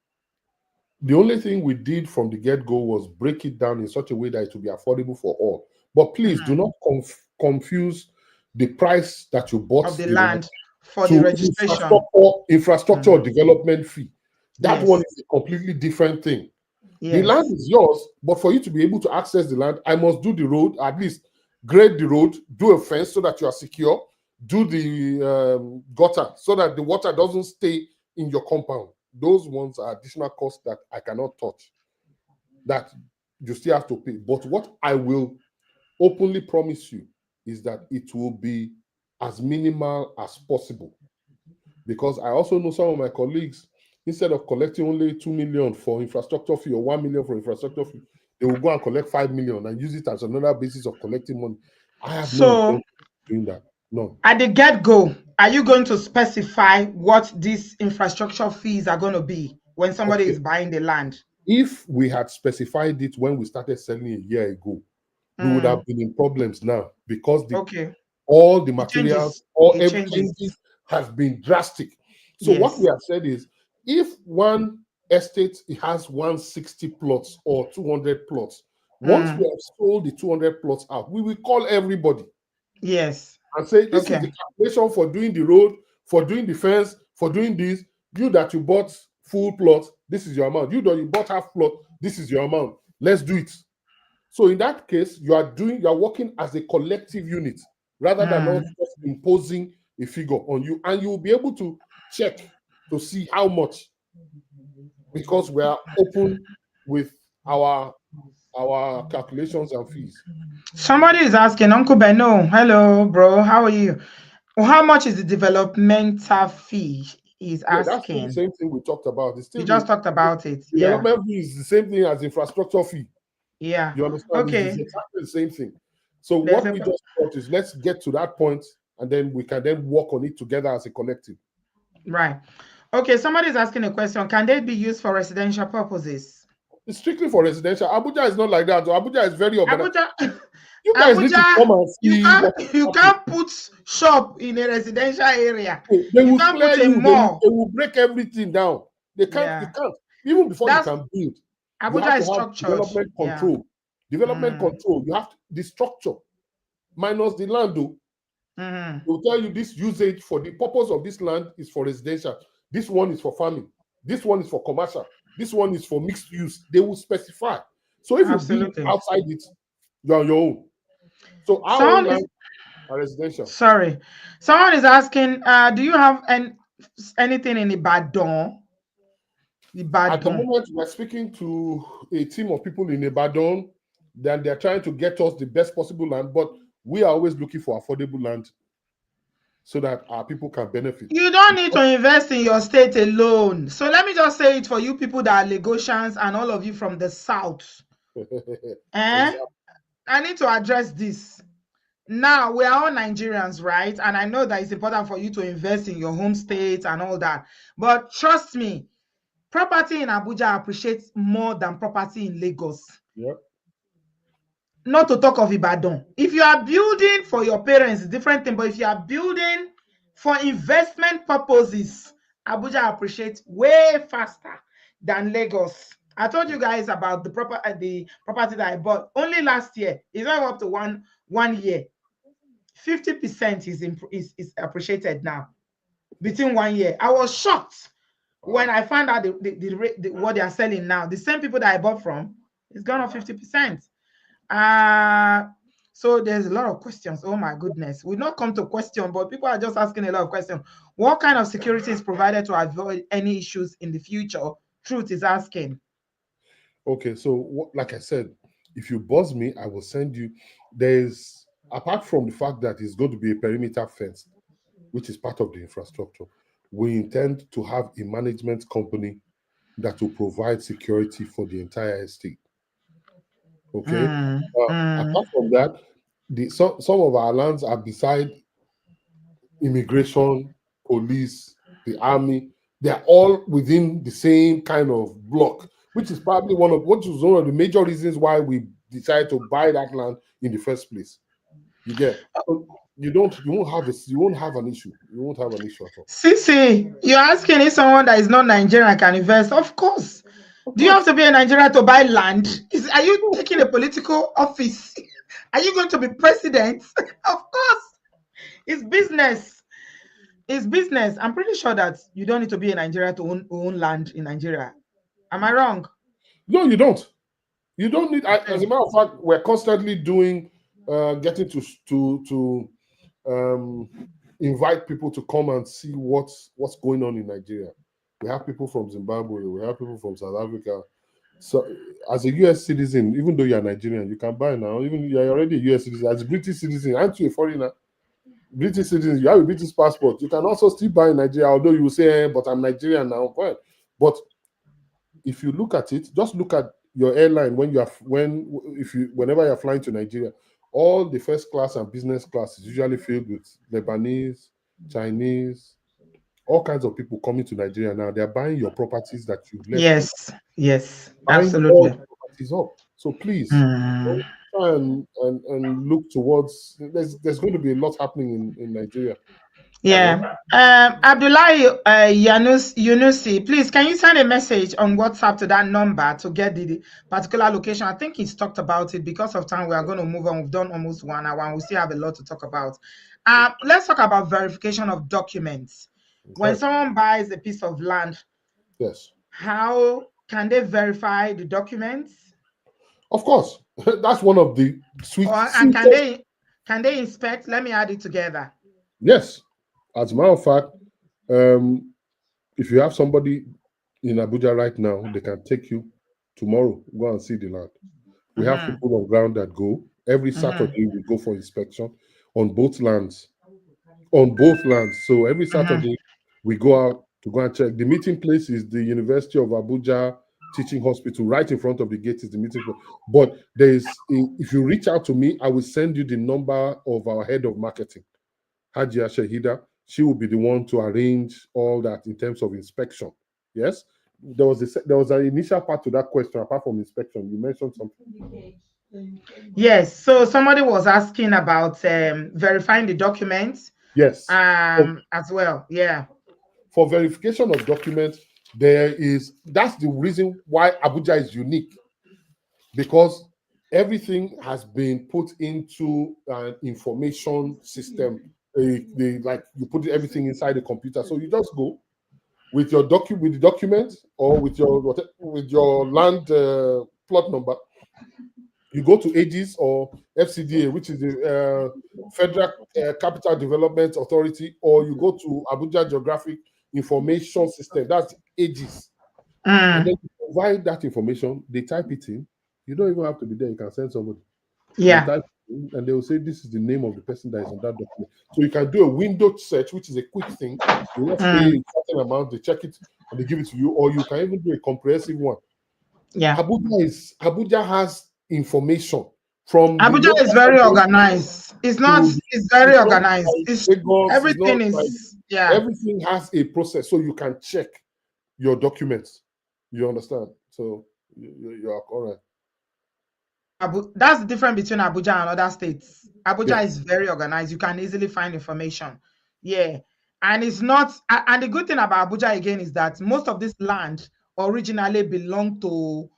The only thing we did from the get-go was break it down in such a way that it will be affordable for all. But please do not confuse the price that you bought Of the the land land for the to registration. infrastructure development fee. That one Yes. is a completely different thing. The land Yes. is yours, but for you to be able to access the land, I must do the road, at least grade the road, do a fence so that you are secure, do the gutter so that the water doesn't stay in your compound. Those ones are additional costs that I cannot touch, that you still have to pay. But what I will openly promise you is that it will be as minimal as possible. Because I also know some of my colleagues, instead of collecting only 2 million for infrastructure fee or 1 million for infrastructure fee, they will go and collect 5 million and use it as another basis of collecting money. I have no So intention of doing that. No. at the get-go, are you going to specify what these infrastructure fees are going to be when somebody Okay. is buying the land? If we had specified it when we started selling a year ago, we would have been in problems now because all the materials, every changes has been drastic. So what we have said is, if one estate has 160 plots or 200 plots, once we have sold the 200 plots out, we will call everybody. Yes. And say, this is the calculation for doing the road, for doing the fence, for doing this. You that you bought full plot, this is your amount. You that you bought half plot, this is your amount. Let's do it. So in that case, you are working as a collective unit rather than us just imposing a figure on you, and you will be able to check to see how much, because we are open with our calculations and fees. Somebody is asking, Uncle Beno, hello, bro, how are you? How much is the developmental fee? He's asking. That's the same thing we talked about. We just talked about it. Development fee is the same thing as infrastructure fee. Yeah. You understand? Okay. It's exactly the same thing. So what we just thought is, let's get to that point, and then we can then work on it together as a collective. Right. Okay. Somebody is asking a question. Can they be used for residential purposes? It's strictly for residential. Abuja is not like that. So Abuja is very organized. Abuja, you guys need to come and see. You can't put shop in a residential area. They will clear you. They will break everything down. They can't. Yeah. They can't. Even before you can build, Abuja is structured. Development control. Yeah. Development control. You have the structure minus the land. Though. They will tell you this usage for the purpose of this land is for residential. This one is for farming. This one is for commercial. This one is for mixed use. They will specify. So if you build outside it, you're on your own. So our own land are residential. Sorry. Someone is asking, do you have anything in Ibadan? At the moment, we're speaking to a team of people in Ibadan. Then they're trying to get us the best possible land, but we are always looking for affordable land so that our people can benefit. You don't need to invest in your state alone. So let me just say it for you people that are Lagosians and all of you from the south. Exactly. I need to address this. Now, we are all Nigerians, right? And I know that it's important for you to invest in your home state and all that. But trust me, property in Abuja appreciates more than property in Lagos. Yep. Not to talk of Ibadan. If you are building for your parents, it's a different thing. But if you are building for investment purposes, Abuja appreciates way faster than Lagos. I told you guys about the property that I bought only last year. It's not up to one year. 50% is appreciated now between 1 year. I was shocked when I found out what they are selling now. The same people that I bought from, it's gone up 50%. So there's a lot of questions. Oh my goodness. We'll not come to question, but people are just asking a lot of questions. What kind of security is provided to avoid any issues in the future? Truth is asking. Okay, so like I said, if you buzz me, I will send you. There's, apart from the fact that it's going to be a perimeter fence, which is part of the infrastructure, we intend to have a management company that will provide security for the entire estate. Okay. Apart from that, some of our lands are beside immigration, police, the army. They are all within the same kind of block, which is probably one of the major reasons why we decided to buy that land in the first place. You get. you won't have an issue. You won't have an issue at all. Sisi, you're asking if someone that is not Nigerian can invest? Of course. Of Do you have course. to be a Nigerian to buy land? Are you taking a political office? Are you going to be president? Of course. It's business. It's business. I'm pretty sure that you don't need to be a Nigerian to own land in Nigeria. Am I wrong? No, you don't. You don't need. As a matter of fact, we're constantly doing, getting to invite people to come and see what's going on in Nigeria. We have people from Zimbabwe. We have people from South Africa. So, as a U.S. citizen, even though you're Nigerian, you can buy now. Even you're already a U.S. citizen. As a British citizen, aren't you a foreigner? British citizens, you have a British passport. You can also still buy in Nigeria, although you will say, but I'm Nigerian now. Well, but if you look at it, just look at your airline whenever you're flying to Nigeria, all the first class and business class is usually filled with Lebanese, Chinese, all kinds of people coming to Nigeria now. They're buying your properties that you've left. Yes, buying all the properties up. So please try and look towards. There's going to be a lot happening in Nigeria. Yeah. Abdullahi Yunusi, please, can you send a message on WhatsApp to that number to get the particular location? I think he's talked about it. Because of time, we are going to move on. We've done almost 1 hour and we still have a lot to talk about. Let's talk about verification of documents. Okay. When someone buys a piece of land, yes, how can they verify the documents? Of course. That's one of the and can they inspect? Let me add it together. Yes. As a matter of fact, if you have somebody in Abuja right now, they can take you tomorrow, go and see the land. We have people on ground that go. Every Saturday, we go for inspection on both lands. So every Saturday, we go out to go and check. The meeting place is the University of Abuja Teaching Hospital. Right in front of the gate is the meeting place. But if you reach out to me, I will send you the number of our head of marketing, Hajia Shahida. She will be the one to arrange all that in terms of inspection. Yes, there was an initial part to that question. Apart from inspection, you mentioned something. Yes. So somebody was asking about verifying the documents. Yes. As well. Yeah. For verification of documents, that's the reason why Abuja is unique, because everything has been put into an information system. You put everything inside the computer, so you just go with your document or with your land plot number. You go to Aegis or FCDA, which is the Federal Capital Development Authority, or you go to Abuja Geographic Information System. That's Aegis. And then you provide that information. They type it in. You don't even have to be there. You can send somebody. Yeah. They type it in, and they will say this is the name of the person that is on that document. So you can do a window search, which is a quick thing. You just pay a certain amount, they check it, and they give it to you. Or you can even do a comprehensive one. Yeah. Abuja has information from Abuja is very organized. It's very organized. Everything is everything has a process, so you can check your documents. You understand? So you are correct. That's the difference between Abuja and other states. Abuja is very organized. You can easily find information. Yeah. And it's not, and the good thing about Abuja again is that most of this land originally belonged to,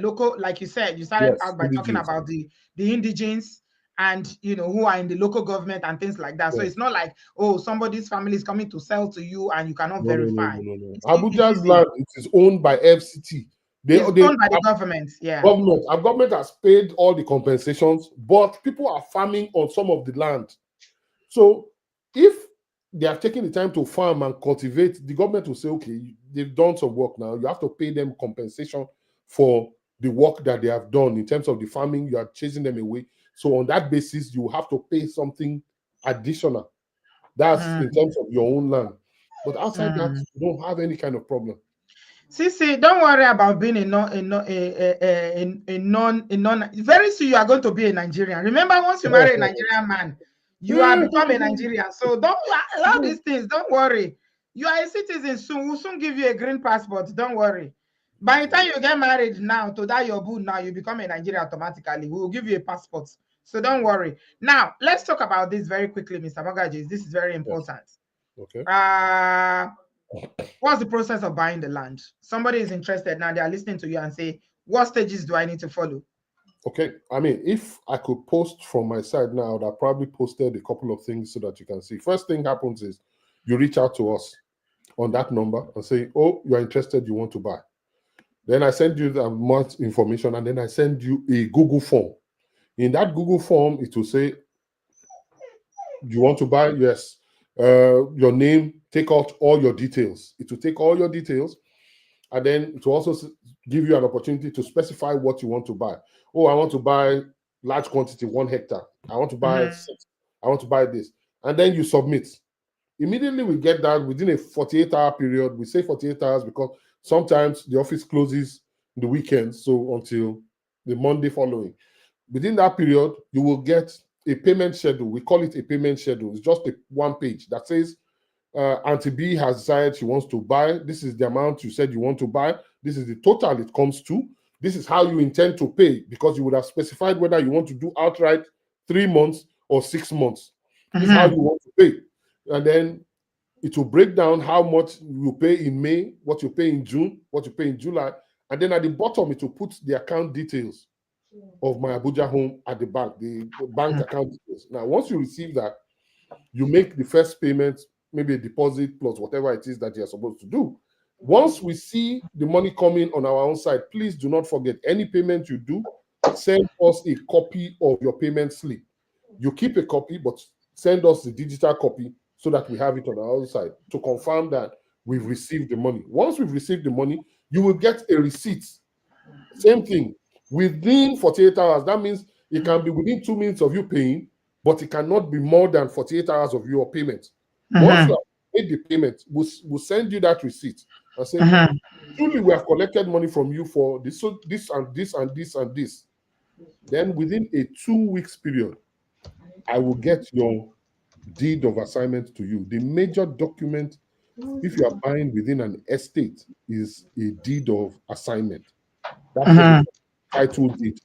local, like you said, you started out by talking about the indigenes and, who are in the local government and things like that. So it's not like, somebody's family is coming to sell to you and you cannot verify. No. Abuja's land, it is owned by FCT. It's owned by the government, Our government has paid all the compensations, but people are farming on some of the land. So if they are taking the time to farm and cultivate, the government will say, okay, they've done some work now. You have to pay them compensation for the work that they have done in terms of the farming. You are chasing them away. So on that basis, you have to pay something additional. That's in terms of your own land. But outside that, you don't have any kind of problem. See, don't worry about being a non. Very soon you are going to be a Nigerian. Remember, once you marry a Nigerian man, you are become a Nigerian. So don't allow these things. Don't worry. You are a citizen soon. We'll soon give you a green passport. Don't worry. By the time you get married now, to that your boo now, you become a Nigerian automatically. We will give you a passport. So don't worry. Now, let's talk about this very quickly, Mr. Mogaji. This is very important. Okay. What's the process of buying the land? Somebody is interested now. They are listening to you and say, what stages do I need to follow? Okay. I mean, if I could post from my side now, I would have probably posted a couple of things so that you can see. First thing happens is you reach out to us on that number and say, oh, you're interested, you want to buy. Then I send you the amount information, and then I send you a Google form. In that Google form, it will say, you want to buy? Yes. Your name, take out all your details. It will take all your details, and then it will also give you an opportunity to specify what you want to buy. Oh, I want to buy large quantity, 1 hectare. I want to buy 6. I want to buy this. And then you submit. Immediately we get that within a 48-hour period. We say 48 hours because sometimes the office closes the weekends, so until the Monday following. Within that period, you will get a payment schedule. We call it a payment schedule. It's just a 1 page that says, Auntie B has decided she wants to buy. This is the amount you said you want to buy. This is the total it comes to. This is how you intend to pay, because you would have specified whether you want to do outright 3 months or 6 months. This is how you want to pay. And then it will break down how much you pay in May, what you pay in June, what you pay in July. And then at the bottom, it will put the account details of My Abuja Home at the bank, the bank account details. Now, once you receive that, you make the first payment, maybe a deposit plus whatever it is that you're supposed to do. Once we see the money coming on our own side, please do not forget, any payment you do, send us a copy of your payment slip. You keep a copy, but send us the digital copy so that we have it on our own side to confirm that we've received the money. Once we've received the money, you will get a receipt. Same thing. Within 48 hours, that means it can be within 2 minutes of you paying, but it cannot be more than 48 hours of your payment. Once you have made the payment, we'll send you that receipt and say, truly, we have collected money from you for this, so this and this and this and this. Then within a 2 weeks period, I will get your deed of assignment to you. The major document, if you are buying within an estate, is a deed of assignment. That's what the title deed.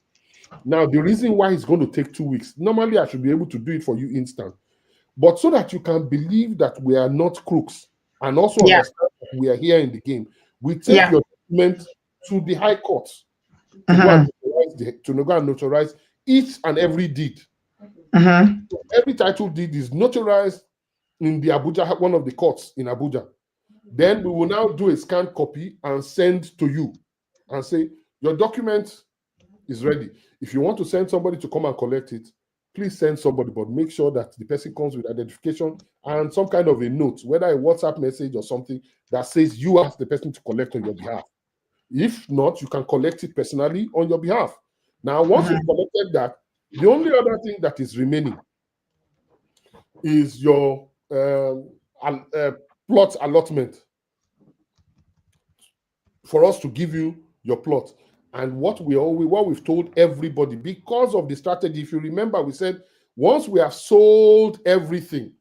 Now, the reason why it's going to take 2 weeks, normally I should be able to do it for you instant, but so that you can believe that we are not crooks and also understand that we are here in the game, we take your document to the High Court to go and notarize each and every deed. So every title deed is notarized in the Abuja, one of the courts in Abuja. Then we will now do a scanned copy and send to you and say, your document is ready. If you want to send somebody to come and collect it, please send somebody, but make sure that the person comes with identification and some kind of a note, whether a WhatsApp message or something that says you asked the person to collect on your behalf. If not, you can collect it personally on your behalf. Now, once you've collected that, the only other thing that is remaining is your plot allotment for us to give you your plot. And what we've told everybody, because of the strategy, if you remember, we said once we have sold everything,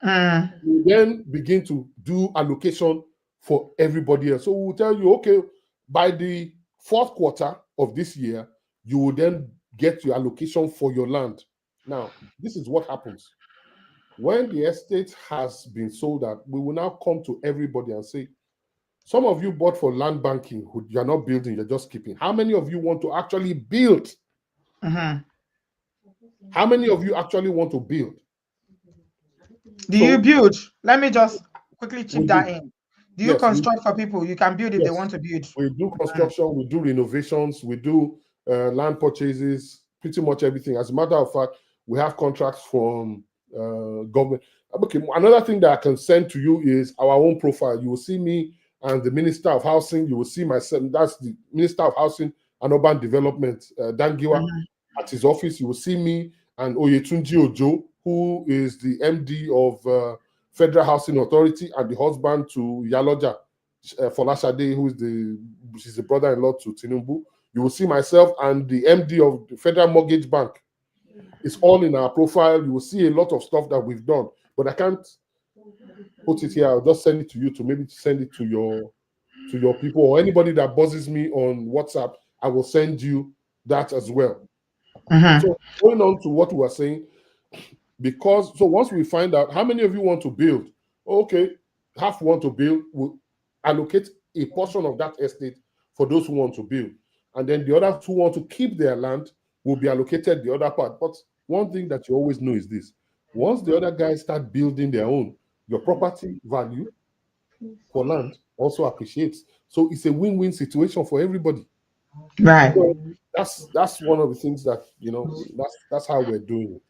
we then begin to do allocation for everybody else. So we'll tell you, okay, by the 4th quarter of this year, you will then get your allocation for your land. Now, this is what happens. When the estate has been sold out, we will now come to everybody and say, some of you bought for land banking, you're not building, you're just keeping. How many of you want to actually build? How many of you actually want to build? Do you build? Let me just quickly chip that in. Do you construct for people? You can build if they want to build. We do construction, we do renovations, we do land purchases, pretty much everything. As a matter of fact, we have contracts from government. Okay, another thing that I can send to you is our own profile. You will see me and the Minister of Housing. You will see myself. That's the Minister of Housing and Urban Development, Dangiwa, at his office. You will see me and Oyetunji Ojo, who is the MD of Federal Housing Authority and the husband to Yaloja Folashade, she's the brother-in-law to Tinubu. You will see myself and the MD of the Federal Mortgage Bank. It's all in our profile. You will see a lot of stuff that we've done, but I can't put it here. I'll just send it to you to maybe send it to your people or anybody that buzzes me on WhatsApp. I will send you that as well. So going on to what we were saying, because so once we find out how many of you want to build, okay, half want to build, we'll allocate a portion of that estate for those who want to build. And then the others who want to keep their land will be allocated the other part. But one thing that you always know is this: once the other guys start building their own, your property value for land also appreciates. So it's a win-win situation for everybody. Right. So that's one of the things that that's how we're doing it.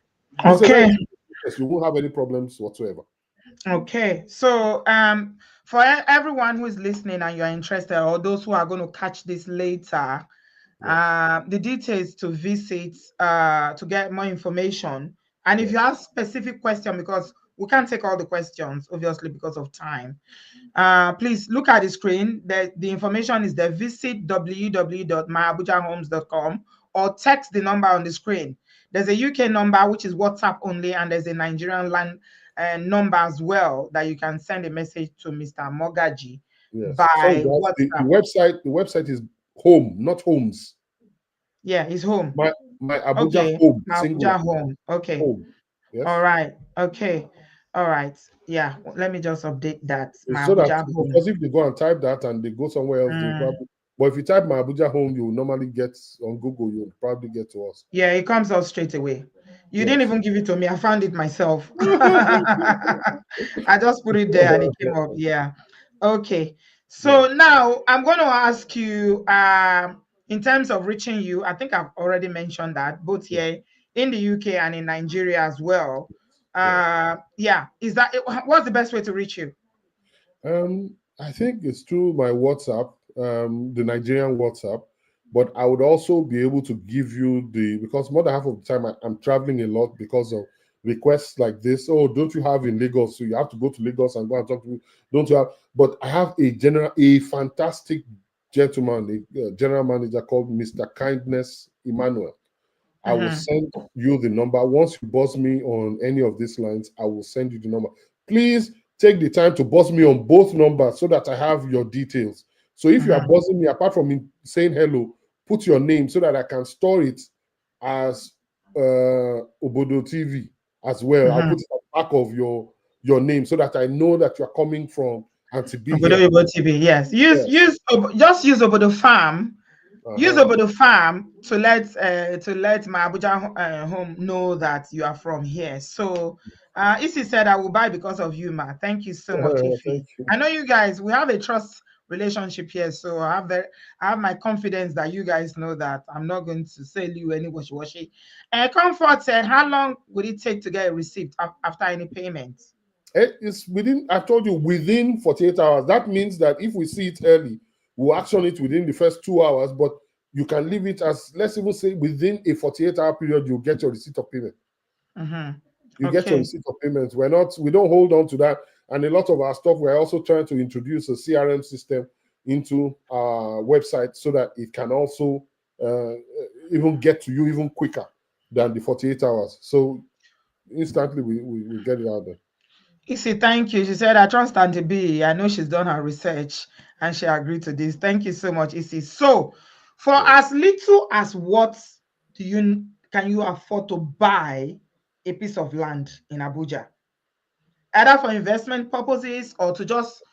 It's a very Okay. simple process. You won't have any problems whatsoever. Okay. So for everyone who is listening and you're interested, or those who are going to catch this later, the details to visit to get more information. And if you have specific question, because we can't take all the questions, obviously, because of time, please look at the screen. The information is there. Visit www.myabujahomes.com or text the number on the screen. There's a UK number, which is WhatsApp only, and there's a Nigerian land number as well that you can send a message to Mr. Mogaji by WhatsApp. The website is home, not homes. Yeah, it's home. My Abuja home. My Abuja home. Okay. Home. Yes. All right. Okay. All right. Yeah. Let me just update that. My So Abuja home. because if they go and type that and they go somewhere else, they'll probably. But if you type my Abuja home, you will normally get on Google. You'll probably get to us. Yeah, it comes out straight away. You didn't even give it to me. I found it myself. I just put it there and it came up. Yeah. Okay. So now I'm going to ask you, in terms of reaching you, I think I've already mentioned that both here in the UK and in Nigeria as well. Is that what's the best way to reach you? I think it's through my WhatsApp, the Nigerian WhatsApp. But I would also be able to give you because more than half of the time I'm traveling a lot because of requests like this. Oh, don't you have in Lagos? So you have to go to Lagos and go and talk to me. Don't you have? But I have a fantastic gentleman, a general manager called Mr. Kindness Emmanuel. I will send you the number. Once you buzz me on any of these lines, I will send you the number. Please take the time to buzz me on both numbers so that I have your details. So if you are buzzing me, apart from me saying hello, put your name so that I can store it as Obodo TV as well. I'll put it at the back of your name so that I know that you're coming from Auntie B. Obodo TV, yes. Use Obodo Farm. Use Obodo Farm to let my Abuja home know that you are from here. So Isi said, I will buy because of you, ma. Thank you so much, Ife. I know you guys, we have a trust relationship here, so I have my confidence that you guys know that I'm not going to sell you any washy. Comfort said, how long would it take to get a receipt after any payment? It's I told you, within 48 hours. That means that if we see it early, we'll action it within the first 2 hours, but you can leave it as, let's even say, within a 48-hour period, you'll get your receipt of payment. You get your receipt of payments. We don't hold on to that. And a lot of our stuff, we're also trying to introduce a CRM system into our website so that it can also even get to you even quicker than the 48 hours. So instantly we get it out there. Isi, thank you. She said, I trust Auntie B. I know she's done her research and she agreed to this. Thank you so much, Isi. So for as little as what can you afford to buy a piece of land in Abuja? Either for investment purposes or to just,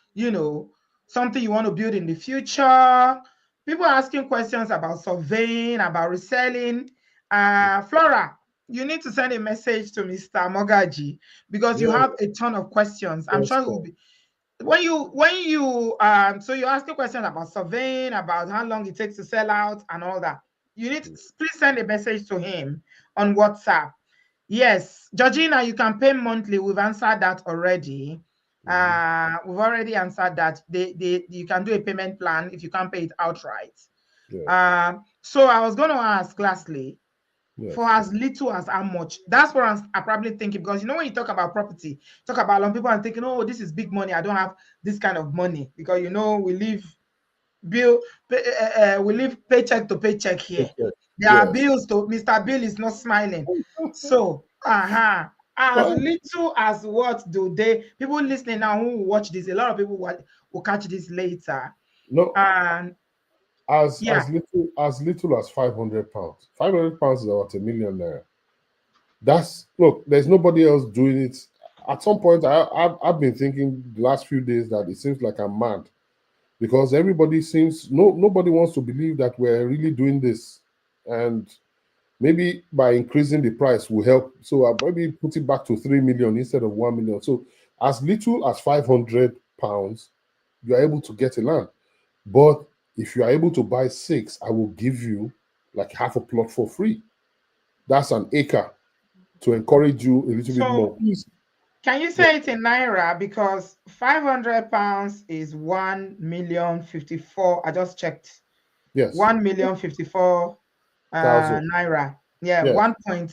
something you want to build in the future. People are asking questions about surveying, about reselling. Flora, you need to send a message to Mr. Mogaji because you have a ton of questions. I'm sure he'll be. So you're asking questions about surveying, about how long it takes to sell out and all that. You need to please send a message to him on WhatsApp. Yes, Georgina, you can pay monthly. We've answered that already. We've already answered that. You can do a payment plan if you can't pay it outright. So I was going to ask lastly, for as little as how much? That's what I'm probably thinking, because when you talk about property, talk about a lot of people are thinking, oh, this is big money. I don't have this kind of money because we live paycheck to paycheck here. There are bills to Mr. Bill is not smiling. So as little as what do people listening now who watch this, a lot of people will catch this later. No, and as Yeah. as little as £500. £500 is about £1,000,000 naira. That's look. There's nobody else doing it. At some point, I've been thinking the last few days that it seems like I'm mad because everybody seems nobody wants to believe that we're really doing this, and maybe by increasing the price will help. So I'll maybe put it back to 3 million instead of 1 million. So as little as £500, you're able to get a land. But if you are able to buy 6, I will give you like half a plot for free. That's an acre to encourage you a little bit more. Please. Can you say it in naira? Because £500 is 1,054,000. I just checked. Yes. 1,054,000 naira. Yeah, Yeah. 1 point.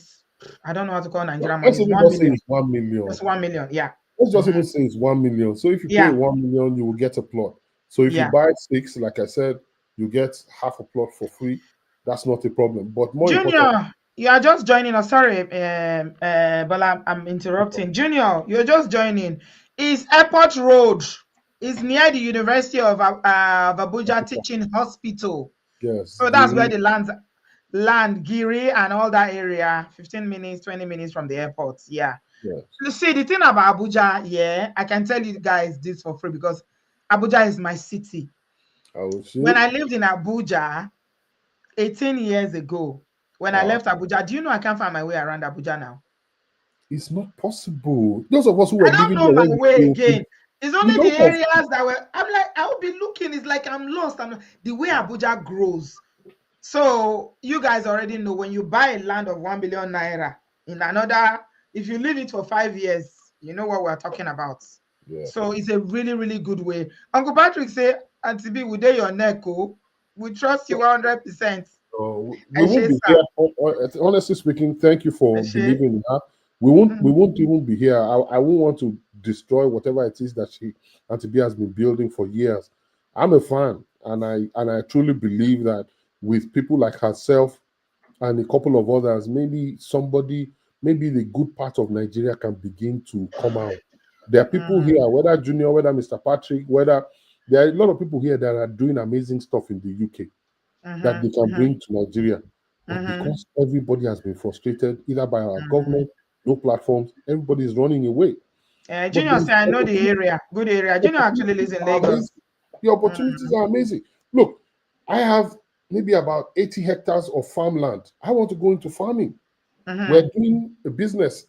I don't know how to call Nigerian Let's money. even 1 say million. it's 1 million. It's 1 million. Yeah. Let's just even say it's 1 million. So if you pay 1 million, you will get a plot. So if you buy 6, like I said, you get half a plot for free. That's not a problem. But more Junior, you are just joining us. Sorry, but I'm interrupting. Junior, you're just joining. Is Airport Road is near the University of Abuja Teaching Hospital. Yes. So that's where the land, Giri and all that area, 15 minutes, 20 minutes from the airport. Yeah. Yes. You see, the thing about Abuja, yeah, I can tell you guys this for free because Abuja is my city. When I lived in Abuja 18 years ago, when I left Abuja, do you know I can't find my way around Abuja now? It's not possible. Those of us who were living there, my way again. It's only the don't areas that were. I'm like, I'll be looking. It's like I'm lost. The way Abuja grows. So you guys already know when you buy a land of 1 billion naira in another, if you leave it for 5 years, you know what we're talking about. Yeah. So it's a really, really good way. Uncle Patrick say, Auntie B, we day your neck, oh. We trust you 100%. We won't be here. Honestly speaking, thank you for believing in her. We won't even be here. I won't want to destroy whatever it is that Auntie B has been building for years. I'm a fan, and I truly believe that with people like herself and a couple of others, maybe the good part of Nigeria can begin to come out. There are people here, whether Junior, whether Mr. Patrick, whether there are a lot of people here that are doing amazing stuff in the UK that they can bring to Nigeria. But because everybody has been frustrated either by our government, no platforms, everybody is running away. Junior say, I know the area, good area. Junior actually lives in Lagos. The opportunities are amazing. Look, I have maybe about 80 hectares of farmland. I want to go into farming. We're doing a business.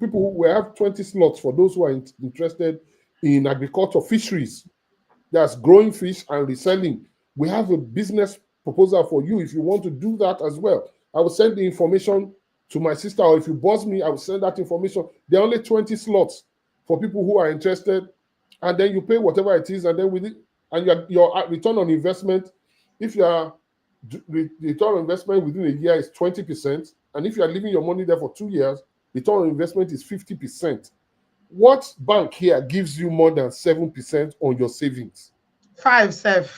People who have 20 slots for those who are interested in agriculture, fisheries. That's growing fish and reselling. We have a business proposal for you if you want to do that as well. I will send the information to my sister, or if you boss me, I will send that information. There are only 20 slots for people who are interested, and then you pay whatever it is, and then with it, and your return on investment, if your return on investment within a year is 20%, and if you are leaving your money there for 2 years, return on investment is 50%. What bank here gives you more than 7% on your savings? 5, 7.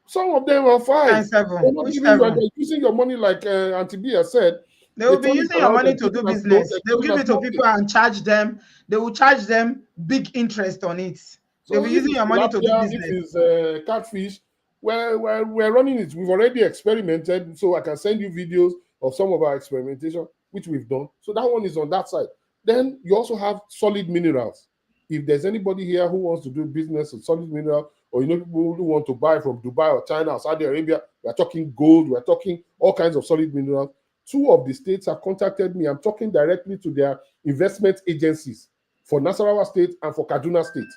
Some of them are 5. 9, 7. They're not giving you, and they're using your money like Auntie Bia said. They will be using your money to do business. They will give it to people and charge them. They will charge them big interest on it. They'll be using your money to do business. If it's catfish, we're running it. We've already experimented, so I can send you videos of some of our experimentation, which we've done. So that one is on that side. Then you also have solid minerals. If there's anybody here who wants to do business with solid mineral, or people who want to buy from Dubai or China or Saudi Arabia, we're talking gold, we're talking all kinds of solid minerals. 2 of the states have contacted me. I'm talking directly to their investment agencies for Nasarawa State and for Kaduna State.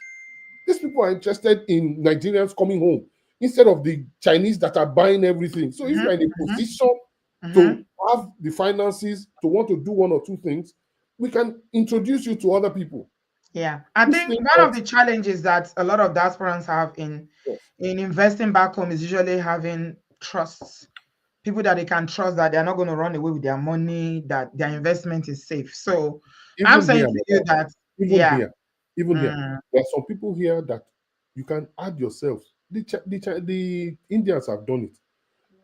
These people are interested in Nigerians coming home instead of the Chinese that are buying everything. So if you're in a position to have the finances to want to do 1 or 2 things, we can introduce you to other people. Yeah, I think one of the challenges that a lot of diasporans have in investing back home is usually having trusts. People that they can trust that they're not going to run away with their money, that their investment is safe. So even I'm saying to you that even here, there are some people here that you can add yourself. The Indians have done it.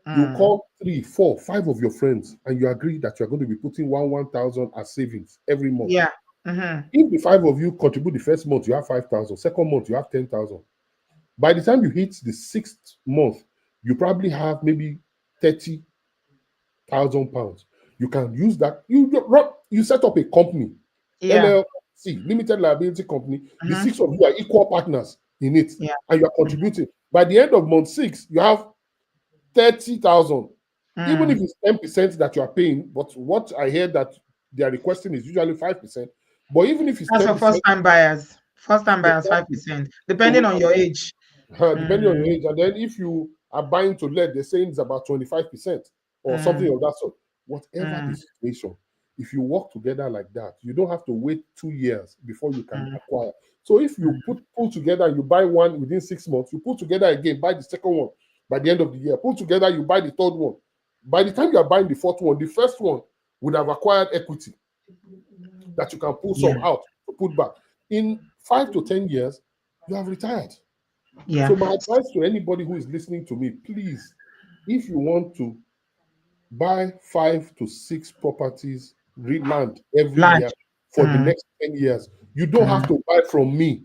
You call 3, 4, 5 of your friends, and you agree that you're going to be putting 1,000 as savings every month. Yeah. If the 5 of you contribute the first month, you have 5,000. Second month, you have 10,000. By the time you hit the 6th month, you probably have maybe 30,000 pounds. You can use that. You set up a company, Yeah. LLC, limited liability company. The Mhm. 6 of you are equal partners in it, Yeah. and you are contributing. By the end of month 6, you have 30,000. Even if Mm. it's 10% that you are paying, but what I hear that they are requesting is usually 5%. But even if it's That's for 10%, first-time buyers. First-time buyers, exactly. 5%, depending So on your age. depending on your Mm. age, and then if you are buying to let, they're saying it's about 25% or something Mm. of that sort. Whatever the Mm. situation, if you work together like that, you don't have to wait 2 years before you can Mm. acquire. So if you Mm. pull together, you buy one within 6 months, you pull together again, buy the second one by the end of the year, pull together, you buy the third one. By the time you are buying the fourth one, the first one would have acquired equity that you can pull some Yeah. out to put back. In 5 to 10 years, you have retired. Yeah. So my advice to anybody who is listening to me, please, if you want to buy 5 to 6 properties, land every Land. year for the Mm. next 10 years, you don't have Mm. to buy from me.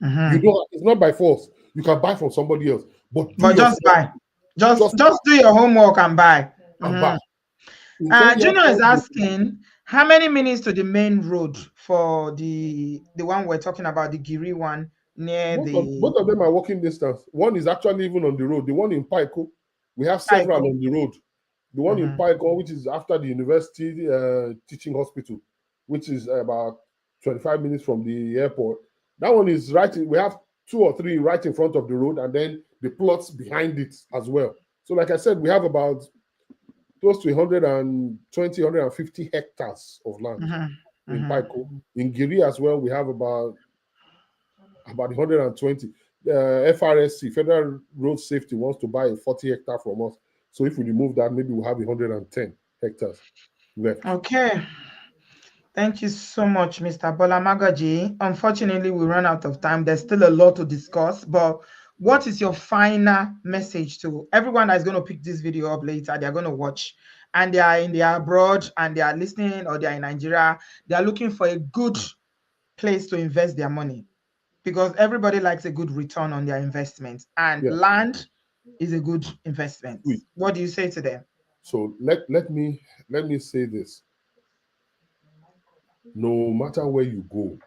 You Mm-hmm. don't. It's not by force. You can buy from somebody else, but do But your just buy. Just just buy just do your homework and buy. and Mm-hmm. buy. In 10 years Junior is time, asking how many minutes to the main road for the one we're talking about, the Giri one near the both of them are walking distance. One is actually even on the road. The one in Paiko, we have several cycle. on the road. The one in Mm-hmm. Paiko, which is after the university teaching hospital, which is about 25 minutes from the airport. That one is right. We have 2 or 3 right in front of the road, and then the plots behind it as well. So, like I said, we have about close to 120, 150 hectares of land Mm-hmm. in Mm-hmm. Paiko. In Giri as well, we have about 120. FRSC, Federal Road Safety, wants to buy a 40 hectare from us. So if we remove that, maybe we'll have 110 hectares left. Okay. Thank you so much, Mr. Bola Magaji. Unfortunately, we run out of time. There's still a lot to discuss, but what is your final message to everyone that's going to pick this video up later? They're going to watch and they are in the abroad and they are listening, or they are in Nigeria. They are looking for a good place to invest their money because everybody likes a good return on their investment, and Yeah. land is a good investment. Sweet. What do you say to them? So let me say this. No matter where you go,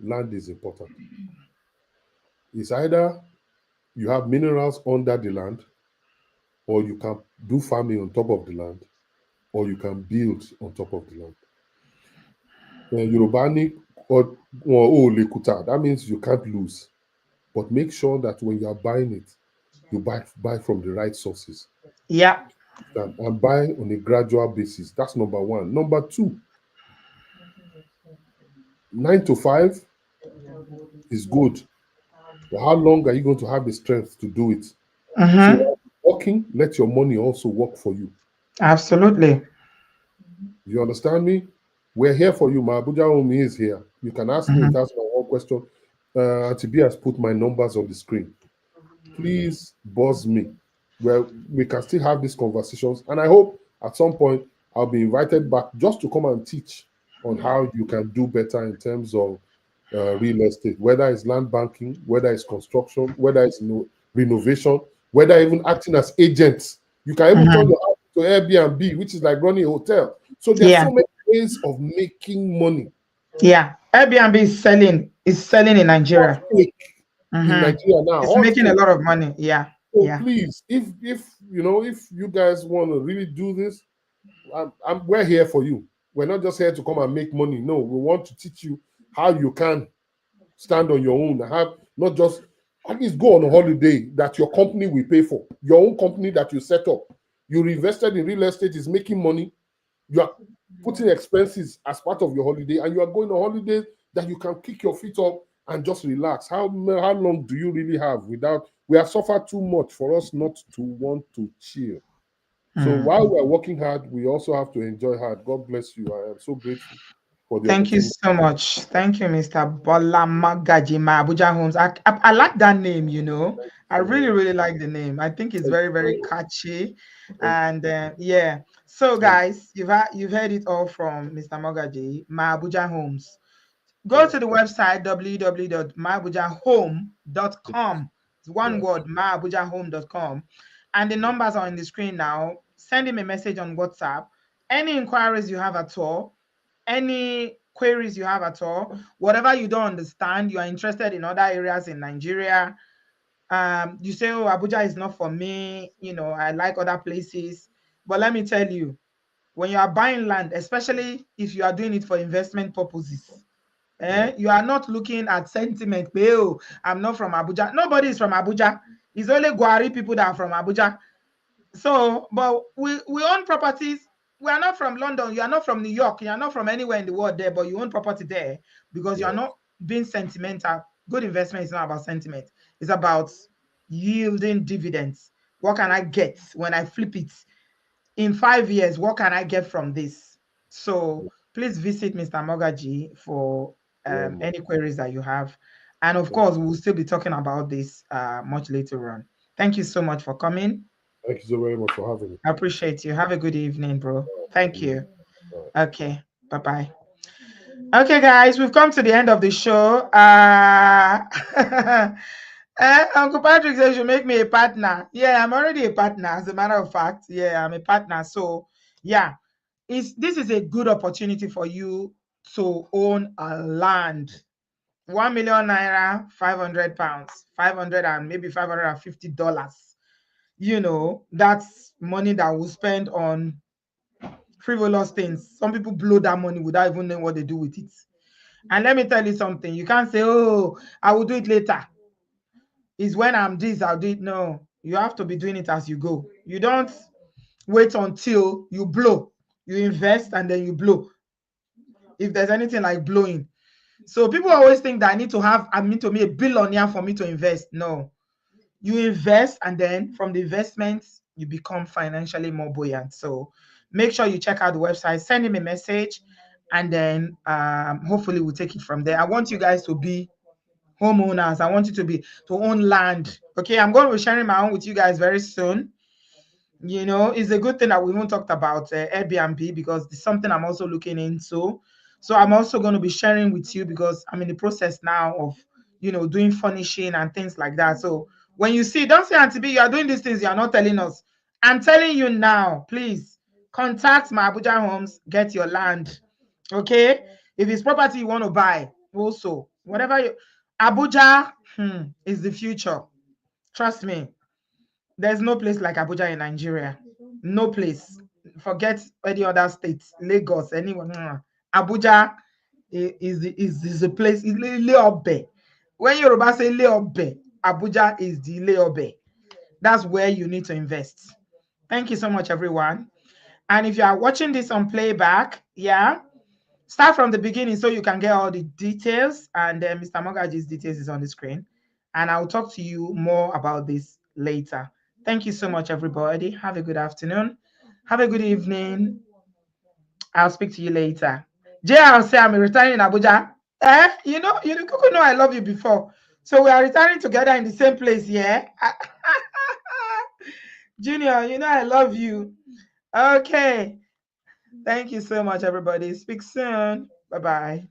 land is important. It's either you have minerals under the land, or you can do farming on top of the land, or you can build on top of the land. Yorubani or Lekuta, that means you can't lose. But make sure that when you are buying it, you buy from the right sources, Yeah. and buy on a gradual basis. That's number one. Number two, 9 to 5 is good. But how long are you going to have the strength to do it? So Mm-hmm. while working, let your money also work for you. Absolutely. You understand me? We're here for you. My Abuja home is here. You can ask me Mm-hmm. 1,001 question. Auntie B has put my numbers on the screen. Please buzz me. Where we can still have these conversations. And I hope at some point I'll be invited back just to come and teach on how you can do better in terms of real estate, whether it's land banking, whether it's construction, whether it's renovation, whether even acting as agents. You can even turn Mm-hmm. your house to Airbnb, which is like running a hotel. So there are Yeah. so many ways of making money. Yeah. Airbnb is selling in Nigeria. Earthquake in Mm-hmm. Nigeria now. It's making a Earthquake. lot of money. Yeah. So Yeah. please, if you guys want to really do this, we're here for you. We're not just here to come and make money. No, we want to teach you how you can stand on your own and have not just at least go on a holiday that your company will pay for. Your own company that you set up. You invested in real estate, is making money. You are putting expenses as part of your holiday, and you are going on holidays that you can kick your feet up and just relax. How long do you really have without? We have suffered too much for us not to want to chill. So Mm. while we are working hard, we also have to enjoy hard. God bless you. I am so grateful for the Thank you opportunity. so much. Thank you, Mr. Bola Magaji, my Abuja Homes. I like that name, you know. Thank I you so really, much. really like the name. I think it's Thank very, you very very much. catchy. Thank And yeah. So, you. guys, you've heard it all from Mr. Magaji, my Abuja Homes. Go Yeah. to the website www.myabujahome.com. It's one Yeah. word, myabujahome.com. And the numbers are on the screen now. Send him a message on WhatsApp. Any inquiries you have at all, any queries you have at all, whatever you don't understand, you are interested in other areas in Nigeria. You say, oh, Abuja is not for me, you know, I like other places. But let me tell you, when you are buying land, especially if you are doing it for investment purposes, you are not looking at sentiment. Oh, I'm not from Abuja. Nobody is from Abuja. It's only Gwari people that are from Abuja. So, but we own properties. We are not from London. You are not from New York. You are not from anywhere in the world there, but you own property there because you are not being sentimental. Good investment is not about sentiment. It's about yielding dividends. What can I get when I flip it? In 5 years, what can I get from this? So please visit Mr. Mogaji for any queries that you have. And of course, we'll still be talking about this much later on. Thank you so much for coming. Thank you so very much for having me. I appreciate you. Have a good evening, bro. Thank you. Okay. Bye-bye. Okay, guys, we've come to the end of the show. Uncle Patrick says you make me a partner. Yeah, I'm already a partner, as a matter of fact. Yeah, I'm a partner. So, yeah, this is a good opportunity for you to own a land. 1 million naira, 500 pounds, 500 and maybe $550. You know, that's money that we'll spend on frivolous things. Some people blow that money without even knowing what they do with it. And let me tell you something. You can't say, oh, I will do it later. It's when I'm this, I'll do it. No, you have to be doing it as you go. You don't wait until you blow. You invest and then you blow. If there's anything like blowing. So people always think that I need to be a billionaire for me to invest. No. You invest and then from the investments, you become financially more buoyant. So make sure you check out the website, send him a message, and then hopefully we'll take it from there. I want you guys to be homeowners. I want you to own land. Okay, I'm going to be sharing my own with you guys very soon. You know, it's a good thing that we haven't talked about Airbnb because it's something I'm also looking into. So I'm also going to be sharing with you because I'm in the process now of, you know, doing furnishing and things like that. So when you see, don't say, Auntie B, you are doing these things, you are not telling us. I'm telling you now, please contact my Abuja Homes, get your land. Okay, if it's property you want to buy, also whatever Abuja is the future. Trust me. There's no place like Abuja in Nigeria. No place. Forget any other states, Lagos, anyone. Abuja is the place. Ile Obe. When Yoruba say Ile Obe, Abuja is the Ile Obe. That's where you need to invest. Thank you so much, everyone. And if you are watching this on playback, start from the beginning so you can get all the details. And Mr. Mogaji's details is on the screen. And I'll talk to you more about this later. Thank you so much, everybody. Have a good afternoon. Have a good evening. I'll speak to you later. Jay, I'll say I'm retiring in Abuja. You know I love you before. So we are retiring together in the same place, yeah? Junior, you know I love you. Okay. Thank you so much, everybody. Speak soon. Bye-bye.